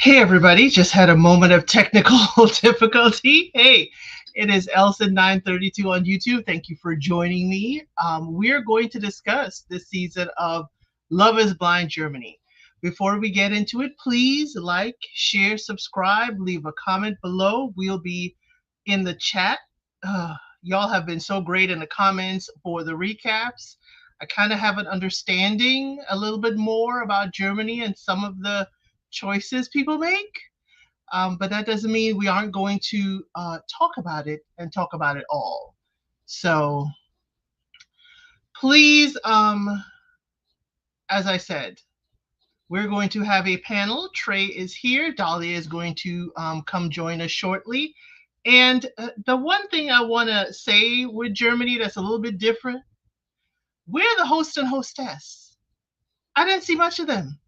Hey everybody, just had a moment of technical difficulty. Hey, it is Elson932 on YouTube. Thank you for joining me. We're going to discuss this season of Love is Blind Germany. Before we get into it, please like, share, subscribe, leave a comment below. We'll be in the chat. Y'all have been so great in the comments for the recaps. I kind of have an understanding a little bit more about Germany and some of the choices people make. But that doesn't mean we aren't going to talk about it and talk about it all. So please, as I said, we're going to have a panel. Trey is here. Dahlia is going to come join us shortly. And the one thing I want to say with Germany that's a little bit different, we're the host and hostess. I didn't see much of them.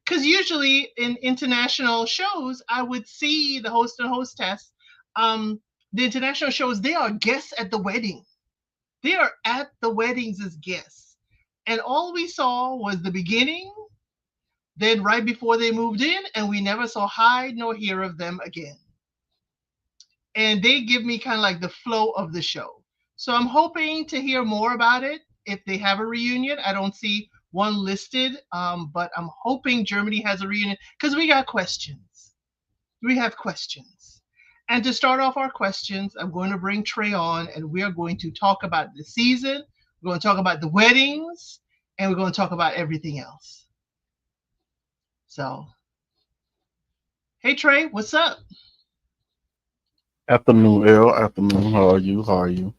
Because usually in international shows, I would see the host and hostess. The international shows, they are guests at the wedding. They are at the weddings as guests. And all we saw was the beginning, then right before they moved in, and we never saw hide nor hear of them again. And they give me kind of like the flow of the show. So I'm hoping to hear more about it. If they have a reunion, I don't see one listed, but I'm hoping Germany has a reunion because we got questions. We have questions. And to start off our questions, I'm going to bring Trey on and we are going to talk about the season. We're going to talk about the weddings and we're going to talk about everything else. So, hey Trey, what's up? Afternoon, L. Afternoon. How are you? How are you?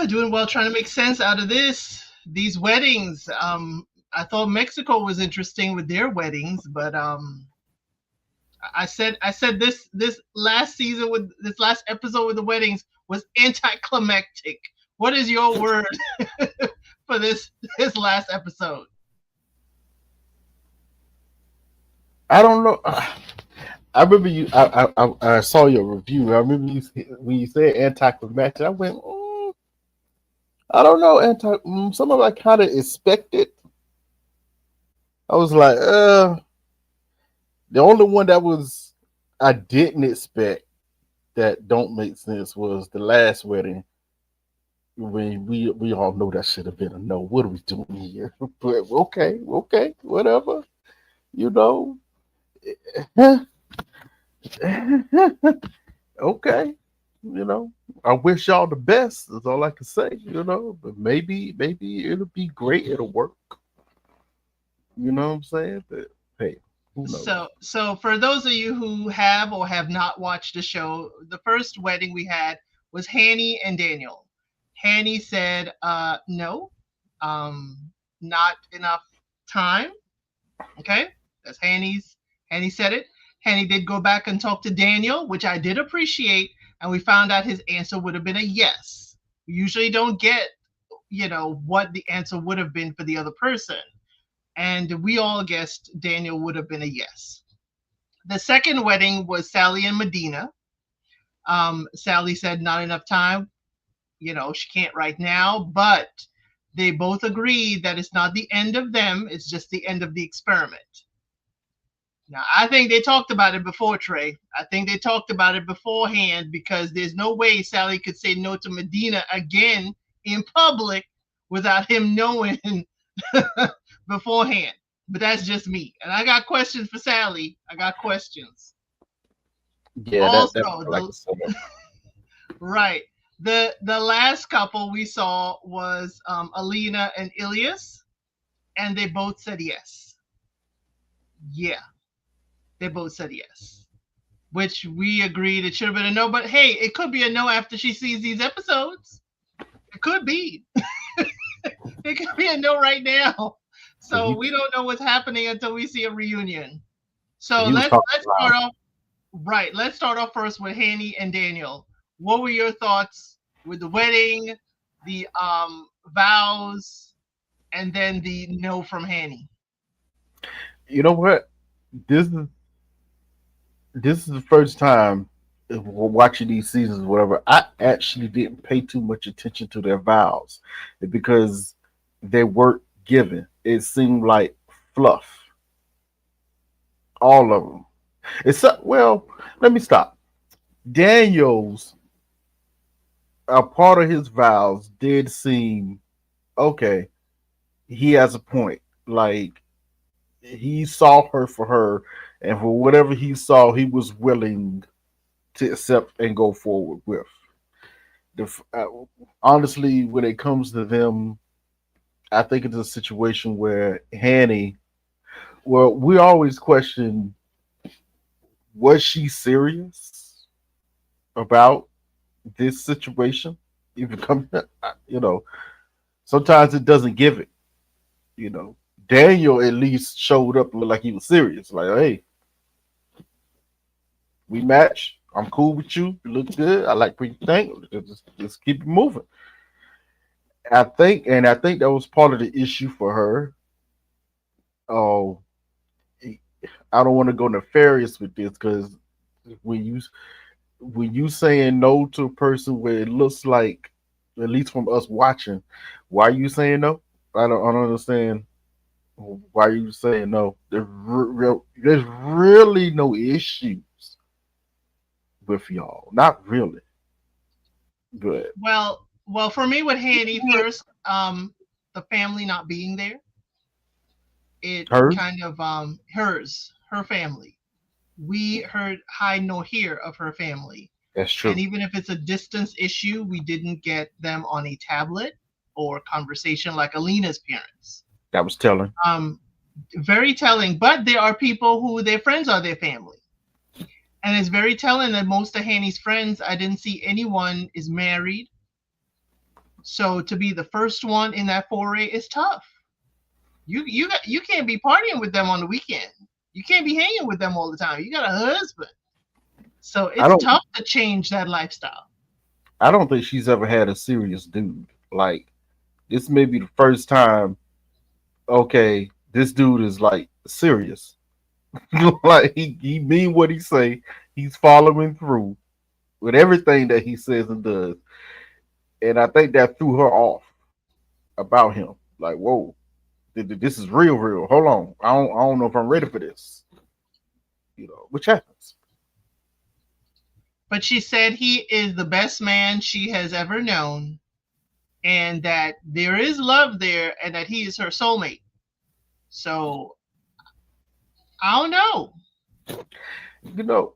Doing well, trying to make sense out of these weddings. I thought Mexico was interesting with their weddings, but I said this last season with this last episode with the weddings was anticlimactic. What is your word for this last episode? I don't know. I remember you. I saw your review. I remember you when you said anticlimactic. I went, I don't know. Some of I kind of expected. I was like, the only one that was I didn't expect that don't make sense was the last wedding. When we all know that should have been a no. What are we doing here? But okay, whatever. You know. Okay, I wish y'all the best. That's all I can say. But maybe it'll be great. It'll work. You know what I'm saying? But hey, who knows? So for those of you who have or have not watched the show, the first wedding we had was Hanny and Daniel. Hanny said, no, not enough time. Okay, that's Hanny said it. Hanny did go back and talk to Daniel, which I did appreciate, and we found out his answer would have been a yes. We usually don't get, what the answer would have been for the other person. And we all guessed Daniel would have been a yes. The second wedding was Sally and Medina. Sally said not enough time. She can't right now, but they both agreed that it's not the end of them, it's just the end of the experiment. Now, I think they talked about it before, Trey. I think they talked about it beforehand because there's no way Sally could say no to Medina again in public without him knowing beforehand. But that's just me. And I got questions for Sally. I got questions. Yeah, Also, that like right. The last couple we saw was Alina and Ilias, and they both said yes. Yeah, they both said yes, which we agreed it should have been a no. But hey, it could be a no after she sees these episodes. It could be. It could be a no right now. So we don't know what's happening until we see a reunion. So let's start off. Right. Let's start off first with Hanny and Daniel. What were your thoughts with the wedding, the vows, and then the no from Hanny? You know what? This is the first time watching these seasons, whatever. I actually didn't pay too much attention to their vows because they weren't given. It seemed like fluff. All of them. Except, well, let me stop. Daniel's, a part of his vows did seem okay. He has a point. Like, he saw her for her, and for whatever he saw, he was willing to accept and go forward with. The, honestly, when it comes to them, I think it's a situation where Hanny, well, we always question, was she serious about this situation? Even come, you know, sometimes it doesn't give it. You know, Daniel at least showed up like he was serious. Like, hey, we match. I'm cool with you. You look good. I like what you think. Just keep it moving. I think that was part of the issue for her. Oh, I don't want to go nefarious with this because when you when you saying no to a person where it looks like, at least from us watching, why are you saying no? I don't understand why are you saying no. There's really no issues with y'all, not really. But Well, for me with Hanny first, the family not being there, it hers, kind of her family. We heard high nor hear of her family. that's And true. even if it's a distance issue, we didn't get them on a tablet or conversation like Alina's parents. That was telling. Um, Very telling. But there are people who their friends are their family. And it's very telling that most of Hanny's friends, I didn't see anyone is married. So to be the first one in that foray is tough. You can't be partying with them on the weekend. You can't be hanging with them all the time. You got a husband. So I it's don't. tough to change that lifestyle. I don't think she's ever had a serious dude. Like, this may be the first time. Okay, this dude is like serious. Like, he mean what he say. He's following through with everything that he says and does. And I think that threw her off about him. Like, whoa, this is real, real. Hold on, I don't know if I'm ready for this. Which happens. But she said he is the best man she has ever known, and that there is love there, and that he is her soulmate. So I don't know. You know,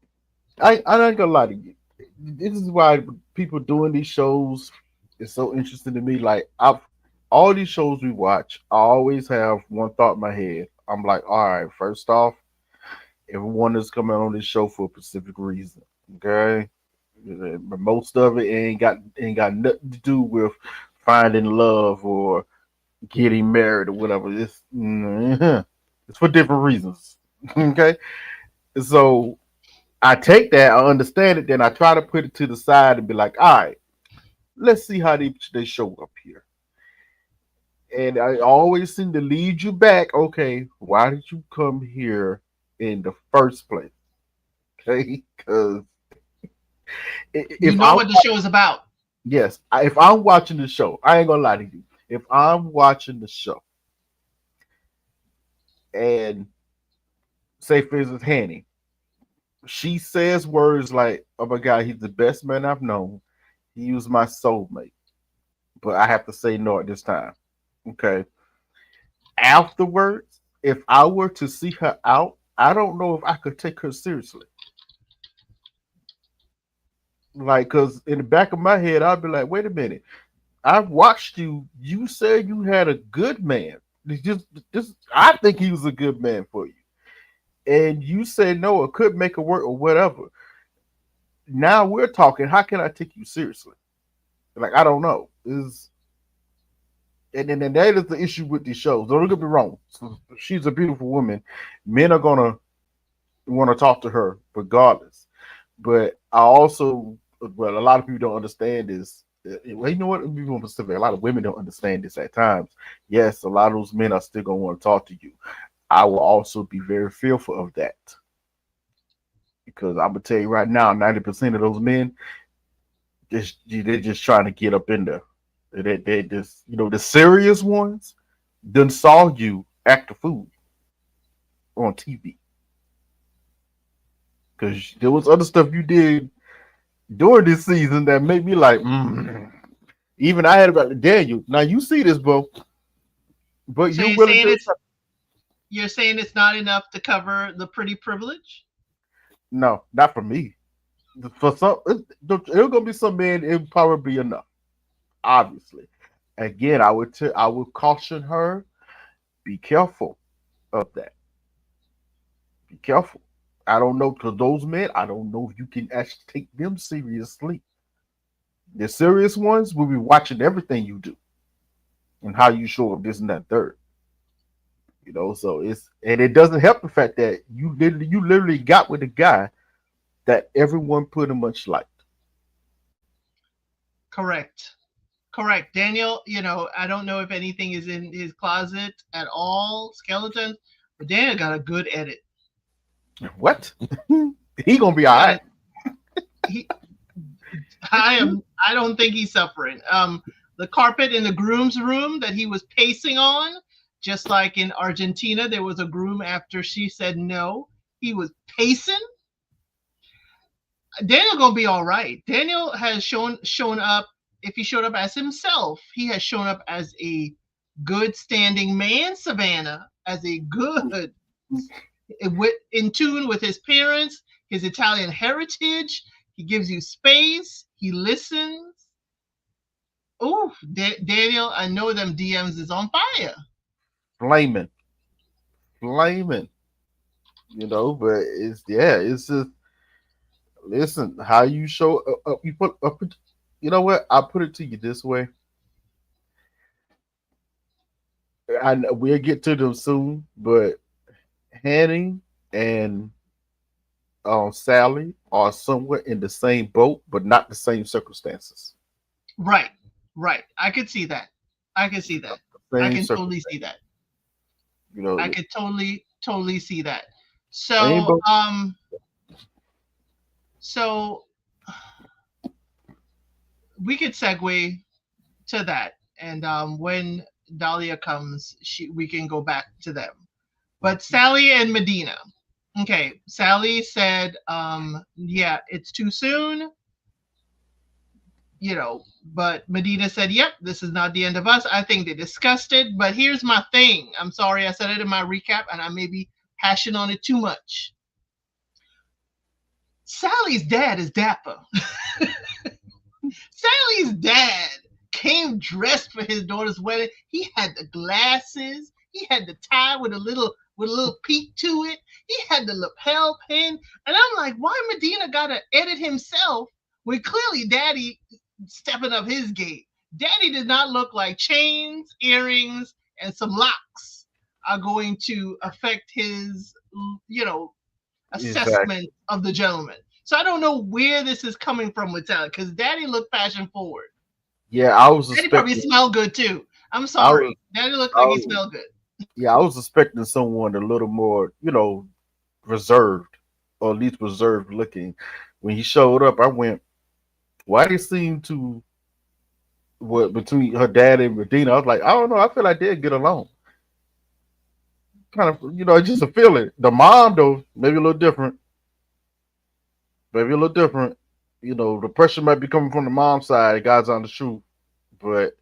I ain't gonna lie to you. This is why people doing these shows is so interesting to me. Like, I've all these shows we watch, I always have one thought in my head. I'm like, all right, first off, everyone is coming on this show for a specific reason. Okay, but most of it ain't got nothing to do with finding love or getting married or whatever. It's for different reasons. Okay, so I take that, I understand it, then I try to put it to the side and be like, all right, let's see how they show up here. And I always seem to lead you back. Okay, why did you come here in the first place? Okay, because You if know I'm what the show is about. yes, if I'm watching the show, I ain't gonna lie to you. If I'm watching the show and say for instance Hanny, she says words like, "Oh my God, he's the best man I've known. He was my soulmate," but I have to say no at this time. Okay. Afterwards, if I were to see her out, I don't know if I could take her seriously. Like, cause in the back of my head, I'd be like, wait a minute. I watched you. You said you had a good man. Just, I think he was a good man for you. And you said no, it could make it work or whatever. Now we're talking. How can I take you seriously? Like, I don't know. Is and that is the issue with these shows. Don't get me wrong. She's a beautiful woman. Men are gonna want to talk to her regardless. But I also, well, a lot of people don't understand this. Well, you know what? Let me be more specific. A lot of women don't understand this at times. Yes, a lot of those men are still gonna want to talk to you. I will also be very fearful of that because I'm gonna tell you right now, 90% of those men they're just trying to get up in there. They just, the serious ones done saw you act a fool on TV. because there was other stuff you did during this season that made me like, even I had about Daniel. Now you see this, bro, but So you're willing to you're saying it's not enough to cover the pretty privilege? no, not for me. For some, there's gonna be some men. It would probably be enough. Obviously, again, I would caution her. Be careful of that. Be careful. I don't know to those men. I don't know if you can actually take them seriously. The serious ones will be watching everything you do and how you show up, this and that, third. So it doesn't help the fact that you literally got with a guy that everyone pretty much liked. Correct. Correct. Daniel, I don't know if anything is in his closet at all, skeletons, but Daniel got a good edit. What? He gonna be He all got right. it. He, I don't think he's suffering. The carpet in the groom's room that he was pacing on, just like in Argentina, there was a groom after she said no. He was pacing. Daniel gonna be all right. Daniel has shown up. If he showed up as himself, he has shown up as a good standing man, Savannah, as a good in tune with his parents, his Italian heritage. He gives you space. He listens. Oh, Daniel, I know them DMs is on fire. Flaming, flaming. But it's just listen how you show up. You put up. You know what? I'll put it to you this way. We'll get to them soon, but Hanny and Sally are somewhat in the same boat, but not the same circumstances. Right, right. I could see that. I can see that. I Same can totally circumstances. see that. You know, I could totally see that. same So, boat. so we could segue to that, and when Dahlia comes, we can go back to them. But Sally and Medina. Okay, Sally said, yeah, it's too soon, but Medina said, yep, this is not the end of us. I think they discussed it, but here's my thing. I'm sorry I said it in my recap, and I may be hashing on it too much. Sally's dad is dapper. Sally's dad came dressed for his daughter's wedding. He had the glasses. He had the tie with a little peak to it. He had the lapel pin. And I'm like, why Medina gotta edit himself when clearly Daddy stepping up his game? Daddy did not look like chains, earrings, and some locks are going to affect his, Exactly. assessment of the gentleman. So I don't know where this is coming from with Tyler, because Daddy looked fashion forward. Yeah, I was Daddy probably expecting. smelled good too. I'm I was. sorry. Daddy looked I like he was. smelled good. Yeah, I was expecting someone a little more, reserved, or at least reserved looking. When he showed up, I went, "Why they seem to what between her dad and Medina?" I was like, "I don't know. I feel like they'd get along." Kind of, it's just a feeling. The mom though, maybe a little different. Maybe a little different. The pressure might be coming from the mom side. God's on the truth, but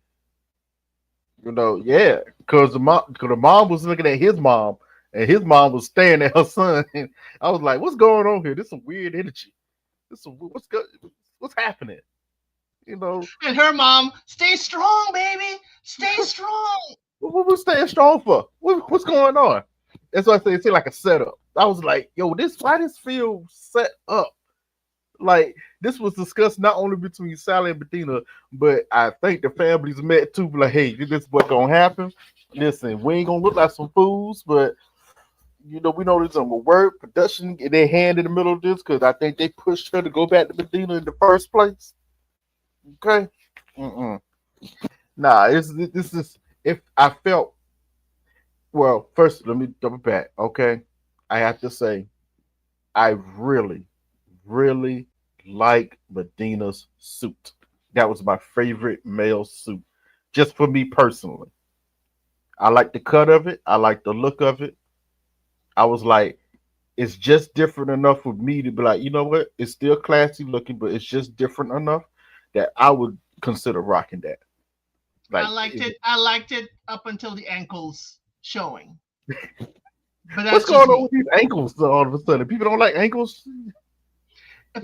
yeah, because the mom was looking at his mom, and his mom was staring at her son. And I was like, "What's going on here? This is some weird energy. What's happening?" You know, And her mom, stay strong, baby. Stay strong. what we staying strong for? What's going on? That's why I say it's like a setup. I was like, "Yo, why this feel set up?" Like this was discussed not only between Sally and Bettina, but I think the families met too. Like, hey, this is what's gonna happen. Listen, we ain't gonna look like some fools, but we know this gonna work. Production get their hand in the middle of this because I think they pushed her to go back to Medina in the first place. Okay, mm-mm. Nah, this is if I felt well. First, let me double back. Okay, I have to say I really, really like Medina's suit. That was my favorite male suit, just for me personally. I like the cut of it. I like the look of it. I was like, it's just different enough for me to be like, you know what? It's still classy looking, but it's just different enough that I would consider rocking that. I Like, liked it. I liked it up until the ankles showing, but what's that's just going on me. with these ankles all of a sudden? People don't like ankles.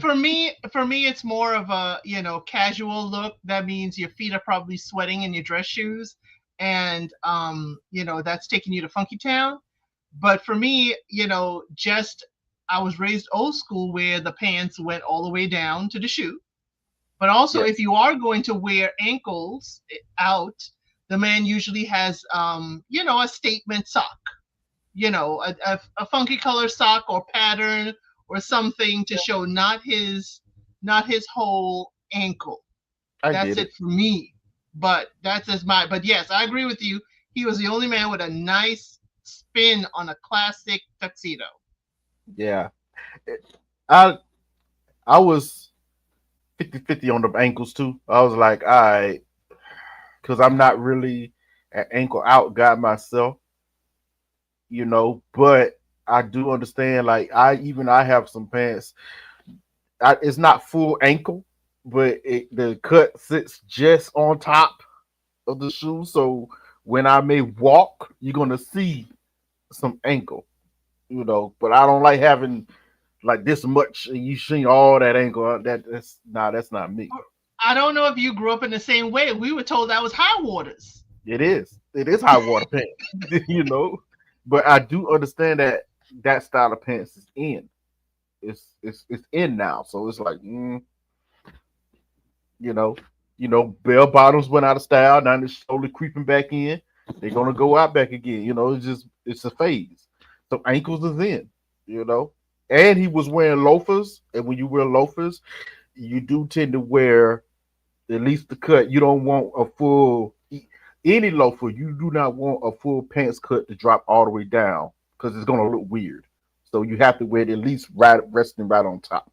For me, it's more of a casual look. That means your feet are probably sweating in your dress shoes, and that's taking you to Funky Town. But for me, just I was raised old school where the pants went all the way down to the shoe. But also, if Yes, you are going to wear ankles out, the man usually has, a statement sock, a funky color sock or pattern or something to show not his whole ankle. I That's get it it. for me. But that's just my. But yes, I agree with you. He was the only man with a nice spin on a classic tuxedo. Yeah, I I was 50-50 on the ankles too. I was like, all right, because I'm not really an ankle out guy myself, but I do understand. Like, I have some pants. It's not full ankle, but the cut sits just on top of the shoe. So when I may walk, you're gonna see some ankle, But I don't like having like this much. And you see all that ankle. That's not me. I don't know if you grew up in the same way. We were told that was high waters. It is. It is high water pants, But I do understand that that style of pants is in. It's in now. So it's like, you know, bell bottoms went out of style. Now they're slowly creeping back in. They're gonna go out back again. It's a phase. So ankles is in. You know, and he was wearing loafers. And when you wear loafers, you do tend to wear at least the cut. You don't want a full any loafer. You do not want a full pants cut to drop all the way down because it's gonna look weird. So you have to wear it at least right resting right on top.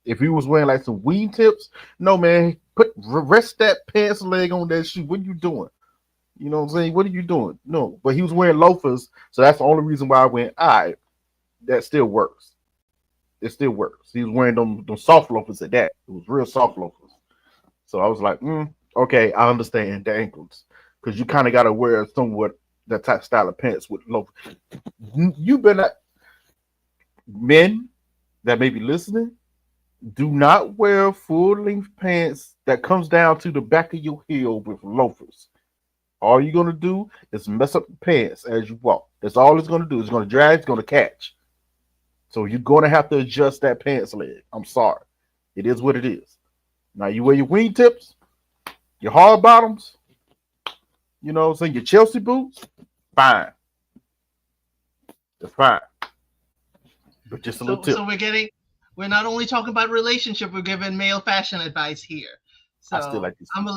If he was wearing like some wing tips, no man, rest that pants leg on that shoe. What are you doing? You know what I'm saying? What are you doing? No, but he was wearing loafers, so that's the only reason why I went. All right, that still works. It still works. He was wearing them soft loafers at that. It was real soft loafers. So I was like, okay, I understand the ankles because you kind of got to wear somewhat that type style of pants with loafers. You better men that may be listening, do not wear full length pants that comes down to the back of your heel with loafers. All you're gonna do is mess up the pants as you walk. That's all it's gonna do. It's gonna drag. It's gonna catch. So you're gonna have to adjust that pants leg. I'm sorry. It is what it is. Now you wear your wingtips, your hard bottoms, your Chelsea boots, fine. That's fine. But just a little So tip. so we're not only talking about relationship, we're giving male fashion advice here. I still So like this. I'm gonna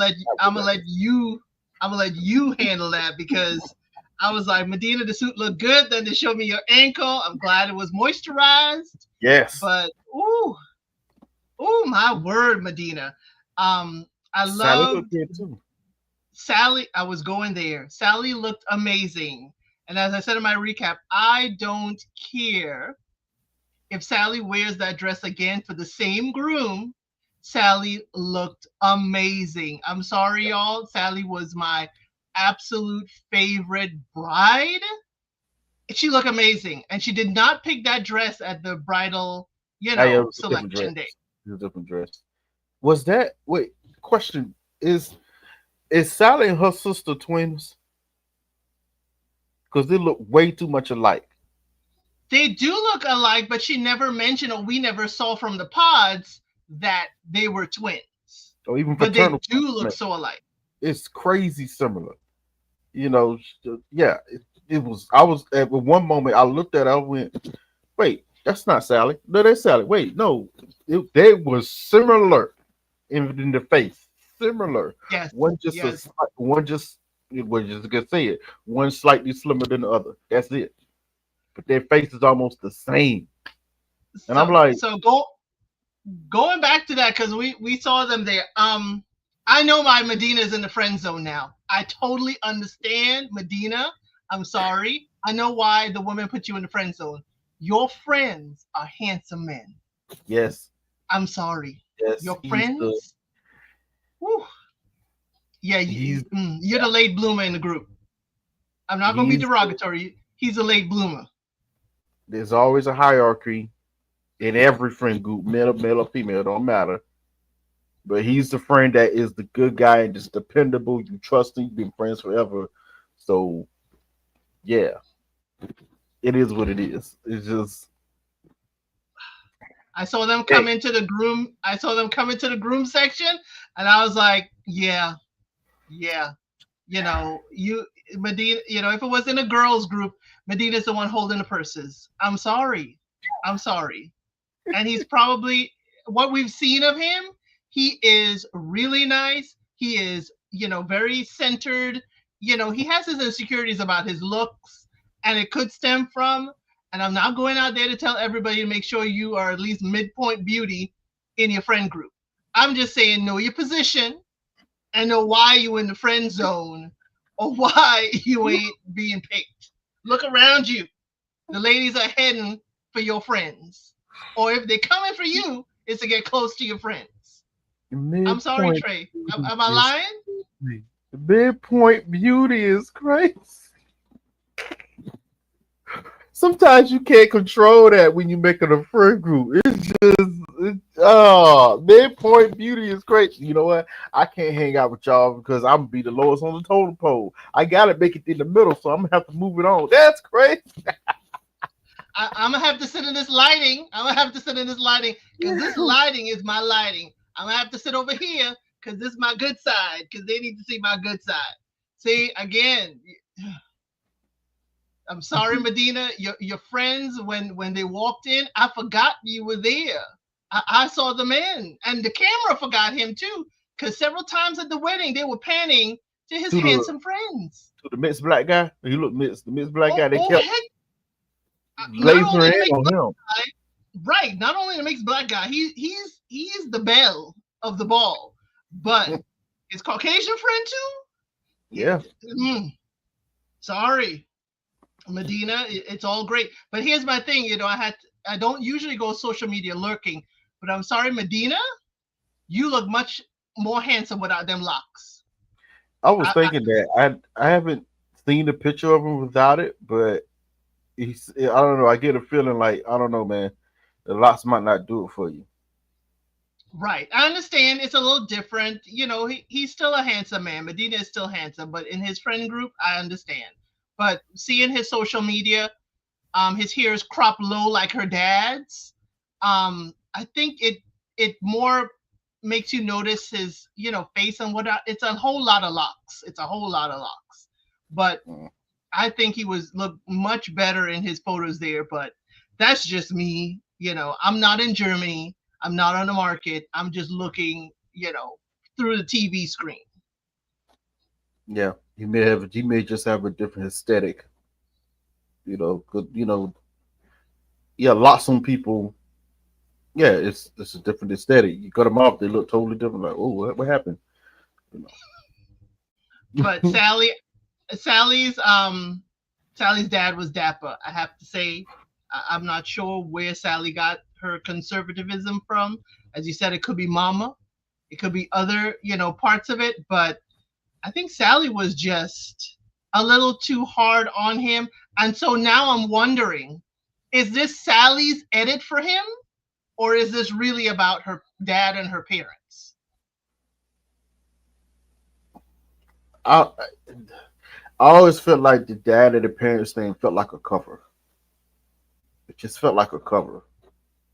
let you handle that because I was like, Medina, the suit looked good. Then they showed me your ankle. I'm glad it was moisturized. Yes. But ooh, my word, Medina. I Sally look loved good too. Sally. I was going there. Sally looked amazing. And as I said in my recap, I don't care if Sally wears that dress again for the same groom. Sally looked amazing. I'm sorry, y'all. Sally was my absolute favorite bride. She looked amazing. And she did not pick that dress at the bridal, It was a different dress. selection day. It was a different dress. Was that wait? Question is Sally and her sister twins? Because they look way too much alike. They do look alike, but she never mentioned or we never saw from the pods that they were twins. Or even But they fraternal. do look so alike. It's crazy similar. Yeah. It was. I was at one moment. I looked at. It, I went, "Wait, that's not Sally. No, that's Sally. Wait, no, they was similar in the face. Similar. Yes, One just yes. one just. It was just gonna say it. One slightly slimmer than the other. That's it. But their face is almost the same. And I'm So like, so going back to that because we saw them there. I know my Medina is in the friend zone now. I totally understand Medina. I'm sorry. I know why the woman put you in the friend zone. Your friends are handsome men. Yes, I'm sorry. yes, Your friends, whew, yeah, he's you're the late bloomer in the group. I'm not gonna be he's derogatory. He's a late bloomer. there's always a hierarchy in every friend group, male or female, don't matter. But he's the friend that is the good guy and just dependable. You trust him. You've been friends forever. So yeah, it is what it is. It's just I saw them come hey, into the groom. I saw them come into the groom section, and I was like, yeah, yeah. You Medina. If it was in a girls group, Medina's the one holding the purses. I'm sorry. I'm sorry. And he's probably what we've seen of him. He is really nice. He is, very centered. He has his insecurities about his looks, and it could stem from. And I'm not going out there to tell everybody to make sure you are at least midpoint beauty in your friend group. I'm just saying, know your position and know why you in the friend zone or why you ain't being picked. Look around you. The ladies are heading for your friends. Or if they're coming for you, it's to get close to your friends. I'm sorry, midpoint Trey. beauty Am I is lying? crazy. Midpoint beauty is crazy. Sometimes you can't control that when you're making a friend group. Midpoint beauty is great. You know what? I can't hang out with y'all because I'm gonna be the lowest on the totem pole. I gotta make it in the middle, so I'm gonna have to move it on. That's crazy. I'm gonna have to sit in this lighting. I'm gonna have to sit in this lighting because this lighting is my lighting. I'm gonna have to sit over here because this is my good side because they need to see my good side. See again. I'm sorry, Medina. Your friends when they walked in, I forgot you were there. I saw the man, and the camera forgot him too, because several times at the wedding they were panning to his to the handsome friends. to the mixed black guy. He looked mixed. The mixed black guy. Oh, They oh kept heck! Not only lasering the in mixed on black him. guy, right? Not only the mixed black guy, he's the belle of the ball, but his Caucasian friend too. Yeah. Sorry, Medina, it's all great. But here's my thing, I don't usually go social media lurking, but I'm sorry, Medina, you look much more handsome without them locks. I was I thinking that I haven't seen a picture of him without it, but I don't know. I get a feeling like I don't know, man. The locks might not do it for you. Right. I understand it's a little different. He's still a handsome man. Medina is still handsome, but in his friend group, I understand. But seeing his social media, his hair is cropped low like her dad's. I think it more makes you notice his face and what it's a whole lot of locks. It's a whole lot of locks. But Mm. I think he was looked much better in his photos there. But that's just me. I'm not in Germany. I'm not on the market. I'm just looking, through the TV screen. Yeah, he may just have a different aesthetic. Yeah, lots of people. Yeah, it's a different aesthetic. You cut them off, they look totally different. Like, oh, what happened? You But know. Sally's dad was dapper. I have to say, I'm not sure where Sally got her conservatism from. As you said, it could be Mama, it could be other parts of it, but I think Sally was just a little too hard on him. And so now I'm wondering, is this Sally's edit for him? Or is this really about her dad and her parents? I I always felt like the dad and the parents thing felt like a cover. It just felt like a cover.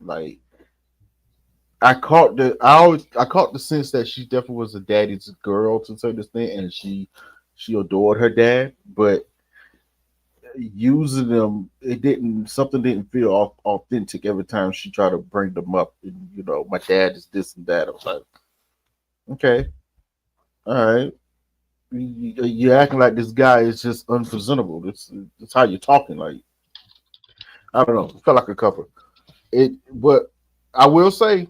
Like I caught the sense that she definitely was a daddy's girl to a certain extent, and she adored her dad, but using them, it didn't something didn't feel authentic every time she tried to bring them up. And, my dad is this and that. I was like, okay, all right, you're acting like this guy is just unpresentable. This how you're talking. Like I don't know, it felt like a cover. But I will say,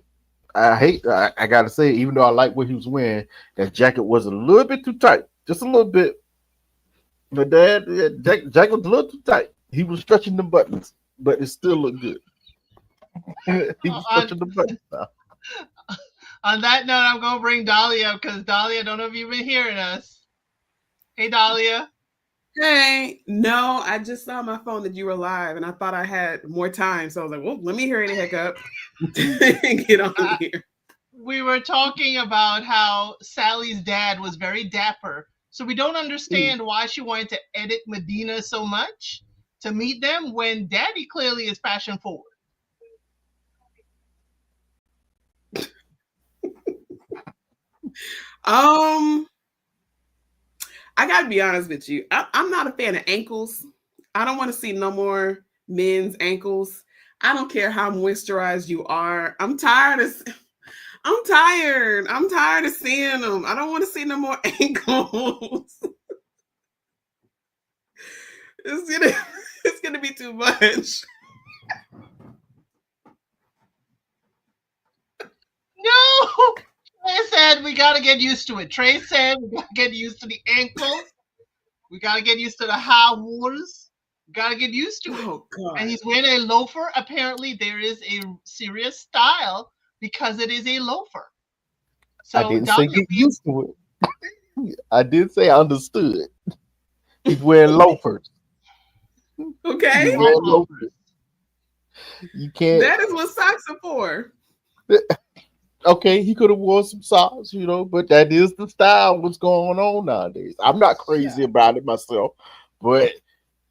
I gotta say, even though I like what he was wearing, that jacket was a little bit too tight, just a little bit. My dad, jacket was a little too tight. He was stretching the buttons. but it still look good. He was On pushing the button now. on that note, I'm gonna bring Dahlia up because Dahlia, I don't know if you've been hearing us. Hey Dahlia. Hey, no, I just saw my phone that you were live, and I thought I had more time, so I was like, "Well, let me hurry the heck up and get on Uh, here." we were talking about how Sally's dad was very dapper. So we don't Mm. understand why she wanted to edit Medina so much to meet them when Daddy clearly is passion forward. Um, I gotta be honest with you. I'm not a fan of ankles. I don't want to see no more men's ankles. I don't care how moisturized you are. I'm tired of. I'm tired. I'm tired of seeing them. I don't want to see no more ankles. It's gonna, it's gonna be too much. No! Trey said we gotta get used to it. Trey said we gotta get used to the ankles. We gotta get used to the high waters. We gotta get used to it. Oh And God. he's wearing a loafer. Apparently, there is a serious style because it is a loafer. I So, didn't say Dahlia, get used to it. I did say I understood. He's wearing loafers. Okay. He's what wearing loafers? loafers. You can't. That is what socks are for. Okay, he could have worn some socks, but that is the style. What's going on nowadays? I'm not Yeah. crazy about it myself, but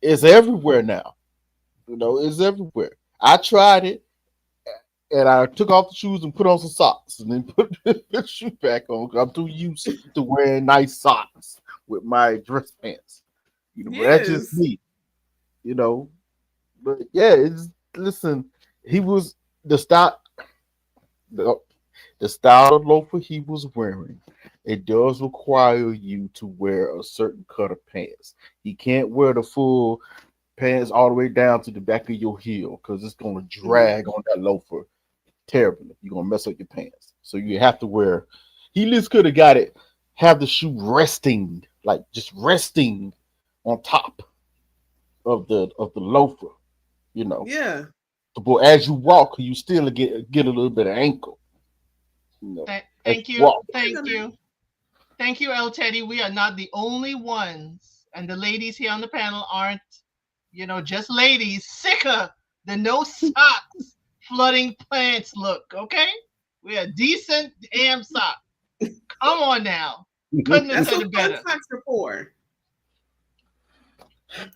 it's everywhere now. It's everywhere. I tried it, and I took off the shoes and put on some socks, and then put the shoe back on. 'Cause I'm too used to wearing nice socks with my dress pants. But that's just Yes. me. You know, but yeah, it's listen. He was the style. The, the style of loafer he was wearing, it does require you to wear a certain cut of pants. You can't wear the full pants all the way down to the back of your heel because it's going to Mhm. drag on that loafer terribly. You're going to mess up your pants. So you have to wear. He at least could have got it. Have the shoe resting, like just resting on top of the loafer. You know, Yeah. but as you walk, you still get a little bit of ankle. As Thank you you. walk. Thank you. Thank you, El Teddy. We are not the only ones. And the ladies here on the panel aren't, just ladies, sicker than no socks flooding plants look, okay? We are decent damn socks. Come on now. Couldn't have That's said what it fun better. socks are for.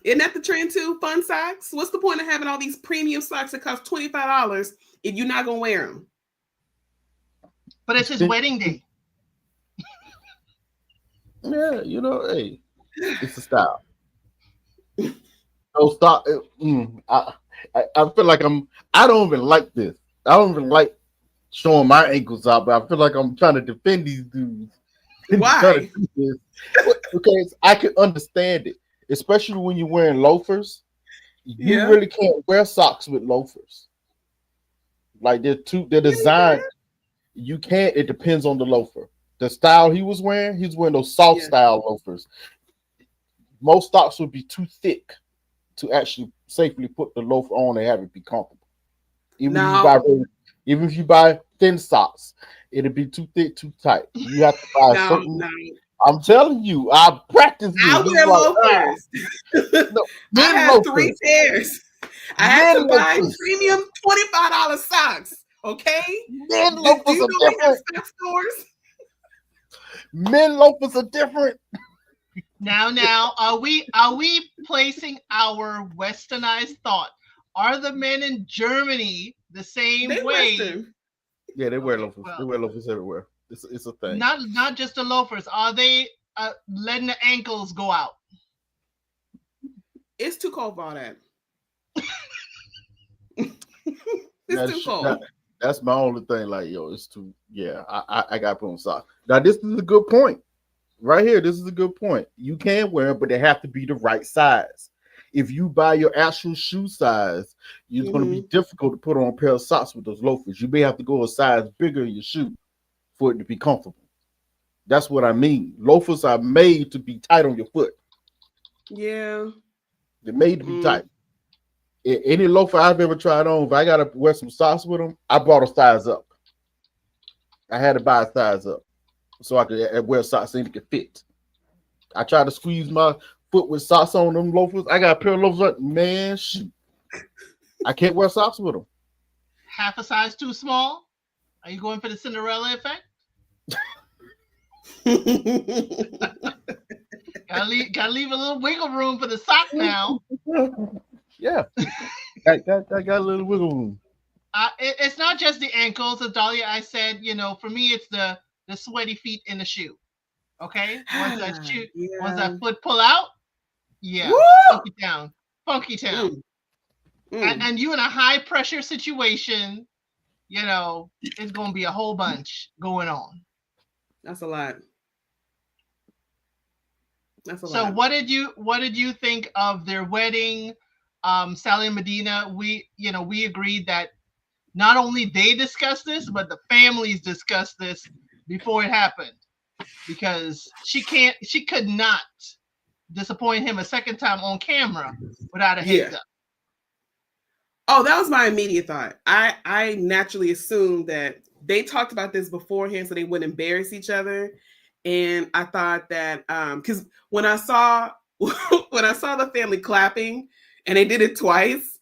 Isn't that the trend too? Fun socks. What's the point of having all these premium socks that cost $25 if you're not gonna wear them? But it's his wedding day. Yeah, hey, it's a style. No stop. I feel like I don't even like this. I don't even like showing my ankles out, but I feel like I'm trying to defend these dudes and trying to Why? do this. Because I can understand it, especially when you're wearing loafers. You Yeah. really can't wear socks with loafers. Like they're Yeah, you designed. can. You can't. It depends on the loafer. The style he was wearing those soft Yeah. style loafers. Most socks would be too thick to actually safely put the loafer on and have it be comfortable. Even if you buy No. even if you buy thin socks, it'll be too thick, too tight. You have to buy a No. certain. No. I'm telling you, I practice this. I It's wear like loafers. no I men have three loafers, pairs. I had men to buy loafers, premium $25 socks. Okay. men Do loafers you are know they have different. sock stores? Men loafers are different. Now, are we placing our westernized thought? Are the men in Germany the They same way? Western. Yeah, they wear Okay, loafers. They well, wear loafers everywhere. It's a thing. not just the loafers. Are they letting the ankles go out? It's too cold for all that. It's too That's that, cold. that's my only thing. Like, yo, it's too. Yeah, I got to put on socks. Now, this is a good point right here. This is a good point. You can wear them, but they have to be the right size. If you buy your actual shoe size, it's going to be Hmm. difficult to put on a pair of socks with those loafers. You may have to go a size bigger in your shoe for it to be comfortable. That's what I mean. Loafers are made to be tight on your foot. Yeah. They're made to be Mm. tight. Any loafer I've ever tried on, if I gotta wear some socks with them, I brought a size up. I had to buy a size up so I could wear socks and it could fit. I tried to squeeze my foot with socks on them loafers. I got a pair of loafers up, man. Shoot. I can't wear socks with them. Half a size too small? Are you going for the Cinderella effect? Gotta leave a little wiggle room for the sock now. Yeah, I got a little wiggle room. It's not just the ankles, as Dahlia I said. For me, it's the sweaty feet in the shoe. Okay, once that foot pull out, yeah, funky town. And you in a high pressure situation, it's gonna be a whole bunch going on. That's a lot. So what did you think of their wedding? Sally and Medina, we agreed that not only they discussed this, but the families discussed this before it happened, because she could not disappoint him a second time on camera without a heads up. Oh, that was my immediate thought. I naturally assumed that they talked about this beforehand so they wouldn't embarrass each other. And I thought that because when I saw the family clapping and they did it twice,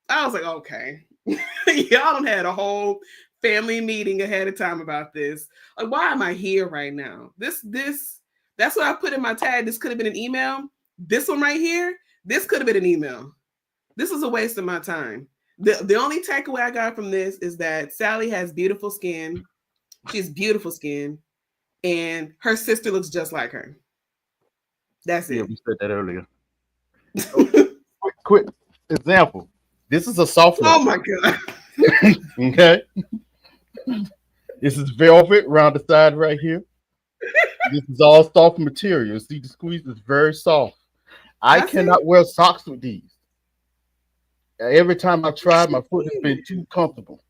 I was like, okay, y'all done had a whole family meeting ahead of time about this. Like, why am I here right now? That's what I put in my tag. This could have been an email. This one right here, this could have been an email. This is a waste of my time. The only takeaway I got from this is that Sally has beautiful skin. She has beautiful skin. And her sister looks just like her. That's it. Yeah, we said that earlier. quick example. This is a soft look. Oh my God. Okay. This is velvet around the side right here. This is all soft material. See, the squeeze is very soft. I cannot wear socks with these. Every time I tried, my foot has been too comfortable.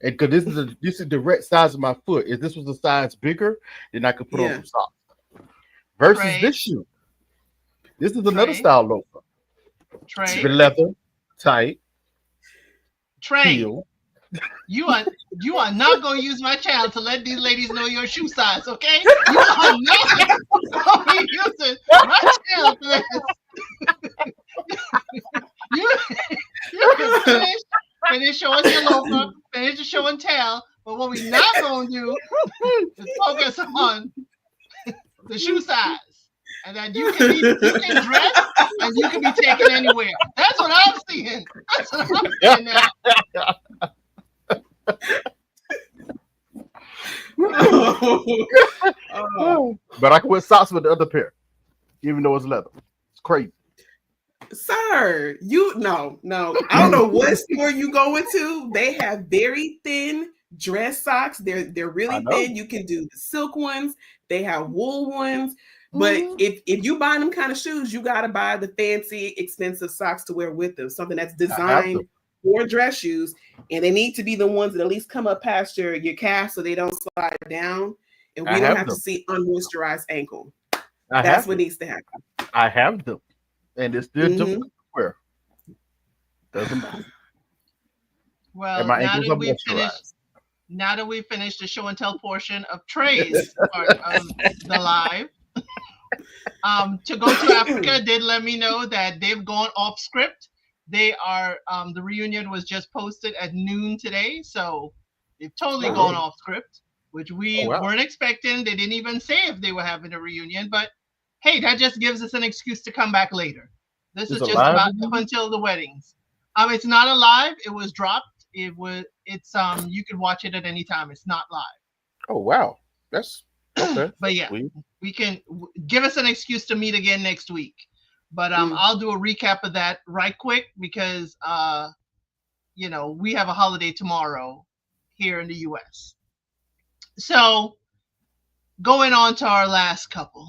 And because this is the right size of my foot. If this was a size bigger, then I could put on some socks. Versus this shoe. This is another style loafer. It's leather, tight. Heel. You are not going to use my child to let these ladies know your shoe size, okay? You are not going to use my child for this. you can finish showing your loafer, finish the show and tell, but what we're not going to do is focus on the shoe size. And that you can dress and you can be taken anywhere. That's what I'm seeing. That's what I'm seeing now. But I can wear socks with the other pair, even though it's leather. It's crazy. Sir, no. I don't know what store you going to. They have very thin dress socks. They're really thin. You can do the silk ones. They have wool ones. But if you buy them kind of shoes, you got to buy the fancy, expensive socks to wear with them. Something that's designed for dress shoes. And they need to be the ones that at least come up past your calf so they don't slide down. And we don't have to see unmoisturized ankle. That's what needs to happen. I have them. And it's still difficult to wear. Doesn't matter. Well, now that we finished the show and tell portion of Trey's part of the live, to go to Africa did let me know that they've gone off script. They are the reunion was just posted at noon today, so they've totally gone off script, which we weren't expecting. They didn't even say if they were having a reunion, but hey, that just gives us an excuse to come back later. This is just about up until the weddings. It's not alive. It was dropped. It's you can watch it at any time. It's not live. Oh wow, that's okay. But yeah, we can give us an excuse to meet again next week. But I'll do a recap of that right quick because we have a holiday tomorrow here in the US. So going on to our last couple.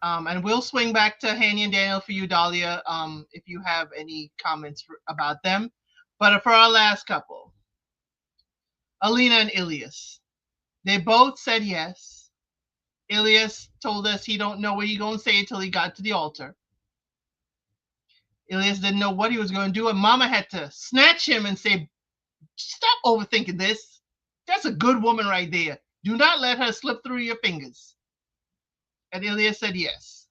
And we'll swing back to Hanny and Daniel for you, Dahlia, if you have any comments about them. But for our last couple, Alina and Ilias, they both said yes. Ilias told us he don't know what he's going to say until he got to the altar. Elias didn't know what he was going to do, and Mama had to snatch him and say, "Stop overthinking this. That's a good woman right there. Do not let her slip through your fingers." And Elias said yes.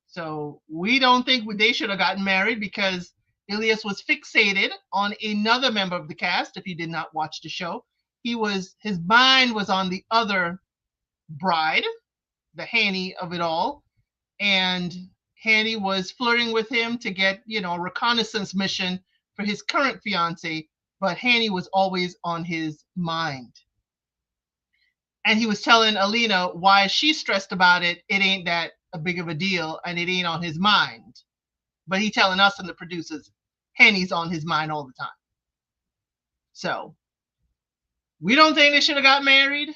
So we don't think they should have gotten married because Elias was fixated on another member of the cast. If you did not watch the show, his mind was on the other bride, the Hanny of it all, and Hanny was flirting with him to get a reconnaissance mission for his current fiance, but Hanny was always on his mind. And he was telling Alina why she's stressed about it. It ain't that a big of a deal, and it ain't on his mind. But he telling us and the producers, Henny's on his mind all the time. So we don't think they should have got married.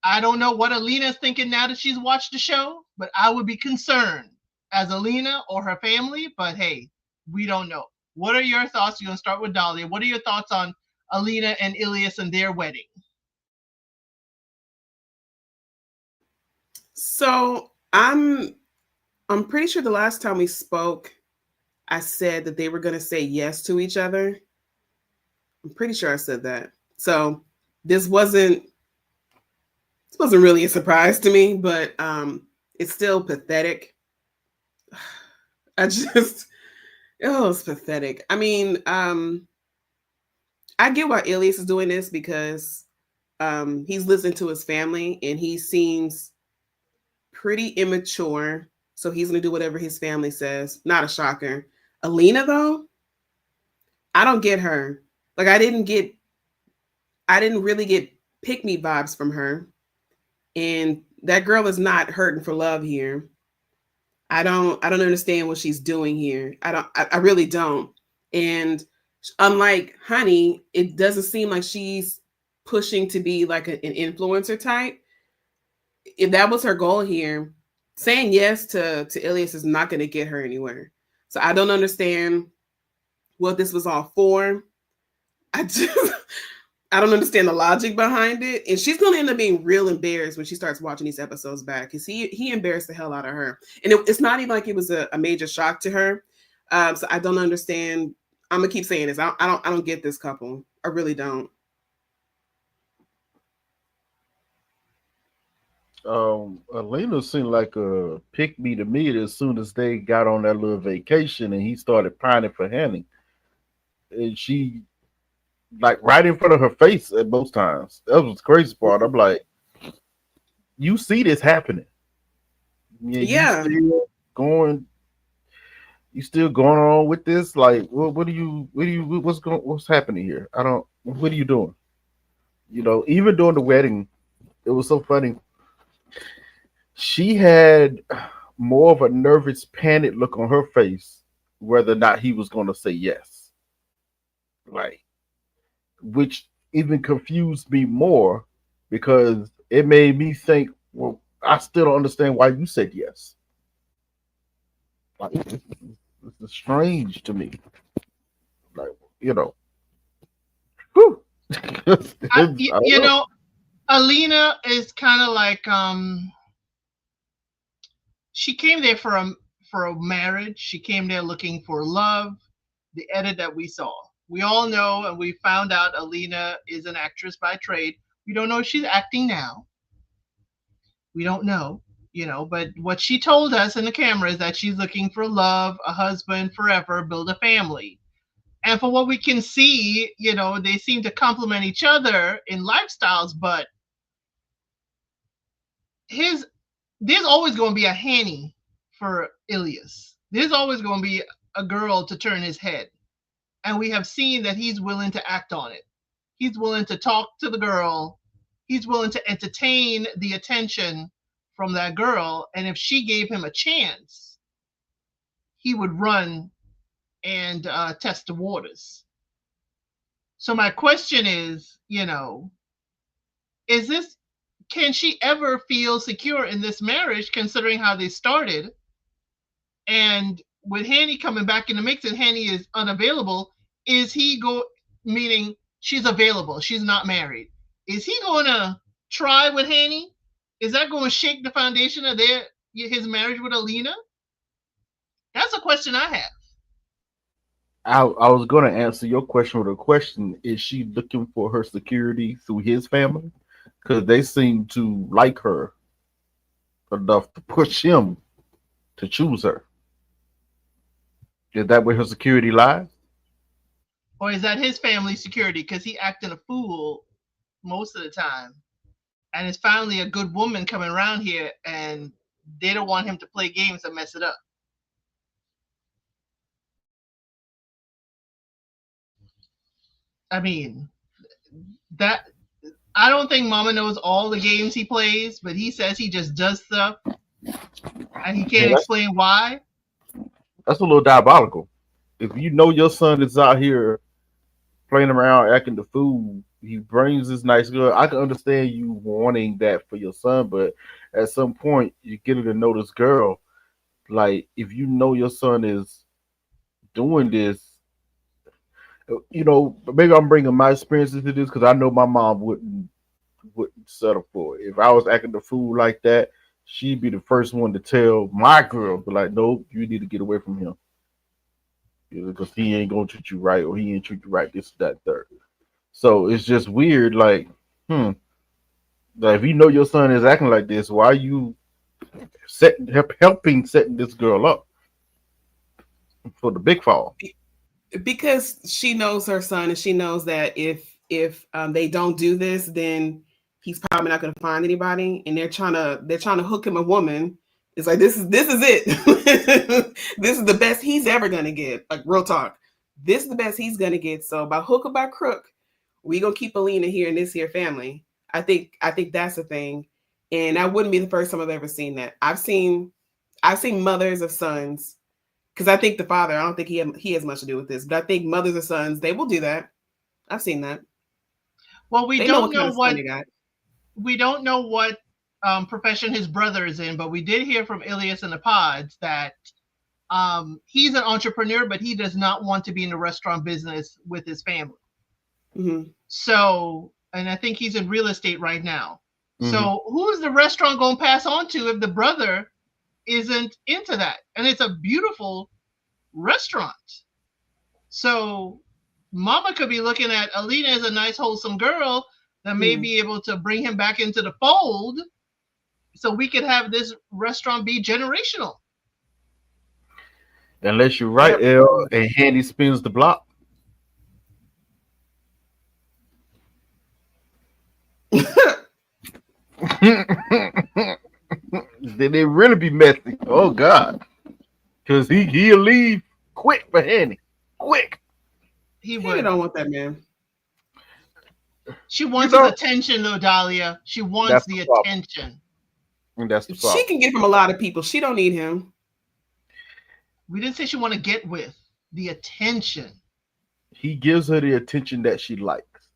I don't know what Alina's thinking now that she's watched the show, but I would be concerned as Alina or her family. But hey, we don't know. What are your thoughts? You're gonna start with Dahlia. What are your thoughts on Alina and Ilias and their wedding? So I'm pretty sure the last time we spoke, I said that they were going to say yes to each other. I'm pretty sure I said that. So this wasn't really a surprise to me, but it's still pathetic. It's pathetic. I mean, I get why Elias is doing this because he's listening to his family and he seems pretty immature. So he's going to do whatever his family says. Not a shocker. Alina, though, I don't get her. Like, I didn't really get pick me vibes from her. And that girl is not hurting for love here. I don't understand what she's doing here. I really don't. And unlike Honey, it doesn't seem like she's pushing to be like an influencer type. If that was her goal here, saying yes to Ilias is not going to get her anywhere. So I don't understand what this was all for. I don't understand the logic behind it. And she's going to end up being real embarrassed when she starts watching these episodes back because he embarrassed the hell out of her. And it's not even like it was a major shock to her. So I don't understand. I'm going to keep saying this. I don't get this couple. I really don't. Alina seemed like a pick me to me as soon as they got on that little vacation and he started pining for Hanny. And she, like, right in front of her face at most times. That was the crazy part. I'm like, you see this happening. Yeah. You still going on with this? Like, what's happening here? What are you doing? Even during the wedding, it was so funny. She had more of a nervous, panicked look on her face, whether or not he was going to say yes. Like, which even confused me more because it made me think, well, I still don't understand why you said yes. Like, this is strange to me. Like, whew. Alina is kind of like she came there for a marriage. She came there looking for love. The edit that we saw, we all know, and we found out Alina is an actress by trade. We don't know if she's acting now. We don't know, but what she told us in the camera is that she's looking for love, a husband forever, build a family. And for what we can see, they seem to complement each other in lifestyles, but there's always going to be a Hanny for Ilias. There's always going to be a girl to turn his head. And we have seen that he's willing to act on it. He's willing to talk to the girl. He's willing to entertain the attention from that girl. And if she gave him a chance, he would run and test the waters. So my question is, can she ever feel secure in this marriage considering how they started? And with Hanny coming back in the mix and Hanny is unavailable, meaning she's available, she's not married. Is he going to try with Hanny? Is that going to shake the foundation of his marriage with Alina? That's a question I have. I was going to answer your question with a question. Is she looking for her security through his family? Because they seem to like her enough to push him to choose her. Is that where her security lies? Or is that his family security? Because he acting a fool most of the time. And it's finally a good woman coming around here, and they don't want him to play games and mess it up. I mean, that I don't think Mama knows all the games he plays, but he says he just does stuff and he Yeah, can't explain why. that's a little diabolical. If you know your son is out here playing around, acting the fool, he brings this nice girl. I can understand you wanting that for your son, but at some point, you get to know this girl. Like, if you know your son is doing this, maybe I'm bringing my experiences to this because I know my mom wouldn't settle for it. If I was acting the fool like that, she'd be the first one to tell my girl, but like, nope, you need to get away from him because he ain't gonna treat you right or he ain't treat you right. This, that, third. So it's just weird. Like, hmm, like if you know your son is acting like this, why are you helping setting this girl up for the big fall? Because she knows her son, and she knows that if they don't do this, then he's probably not going to find anybody, and they're trying to hook him a woman. It's like this is it. This is the best he's ever going to get. Like, real talk, this is the best he's going to get. So by hook or by crook, we gonna keep Alina here in this here family. I think that's the thing, and that wouldn't be the first time I've ever seen that. I've seen mothers of sons, because I think the father, I don't think he has much to do with this, but I think mothers of sons, they will do that. I've seen that. Well, They know what kind of son they got. we don't know what profession his brother is in, but we did hear from Ilias in the pods that he's an entrepreneur, but he does not want to be in the restaurant business with his family. Mm-hmm. So, and I think he's in real estate right now. Mm-hmm. So, who's the restaurant going to pass on to if the brother isn't into that? And it's a beautiful restaurant. So, Mama could be looking at Alina as a nice, wholesome girl that may be able to bring him back into the fold so we could have this restaurant be generational. Unless you're right, Yep. L, and Handy spins the block. Then it really be messy. Oh God, because he'll leave quick for Handy, quick. He He would. don't want that man. She You wants his know, attention, though, Dahlia. She wants that's the the problem. attention. And that's the She problem. can get from a lot of people. She don't need him. We didn't say she want to get with the attention. He gives her the attention that she likes,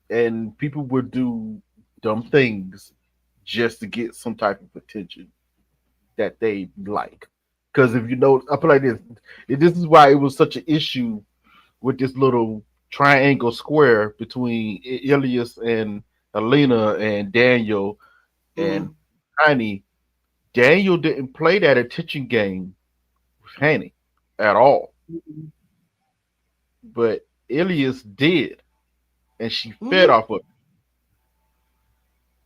and people would do dumb things just to get some type of attention that they like. Because if you know, I feel like this. This is why it was such an issue with this little triangle square between Ilias and Alina and Daniel and Mm-hmm. Honey. Daniel didn't play that attention game with Hanny at all, Mm-hmm. but Ilias did, and she fed Mm-hmm. off of it.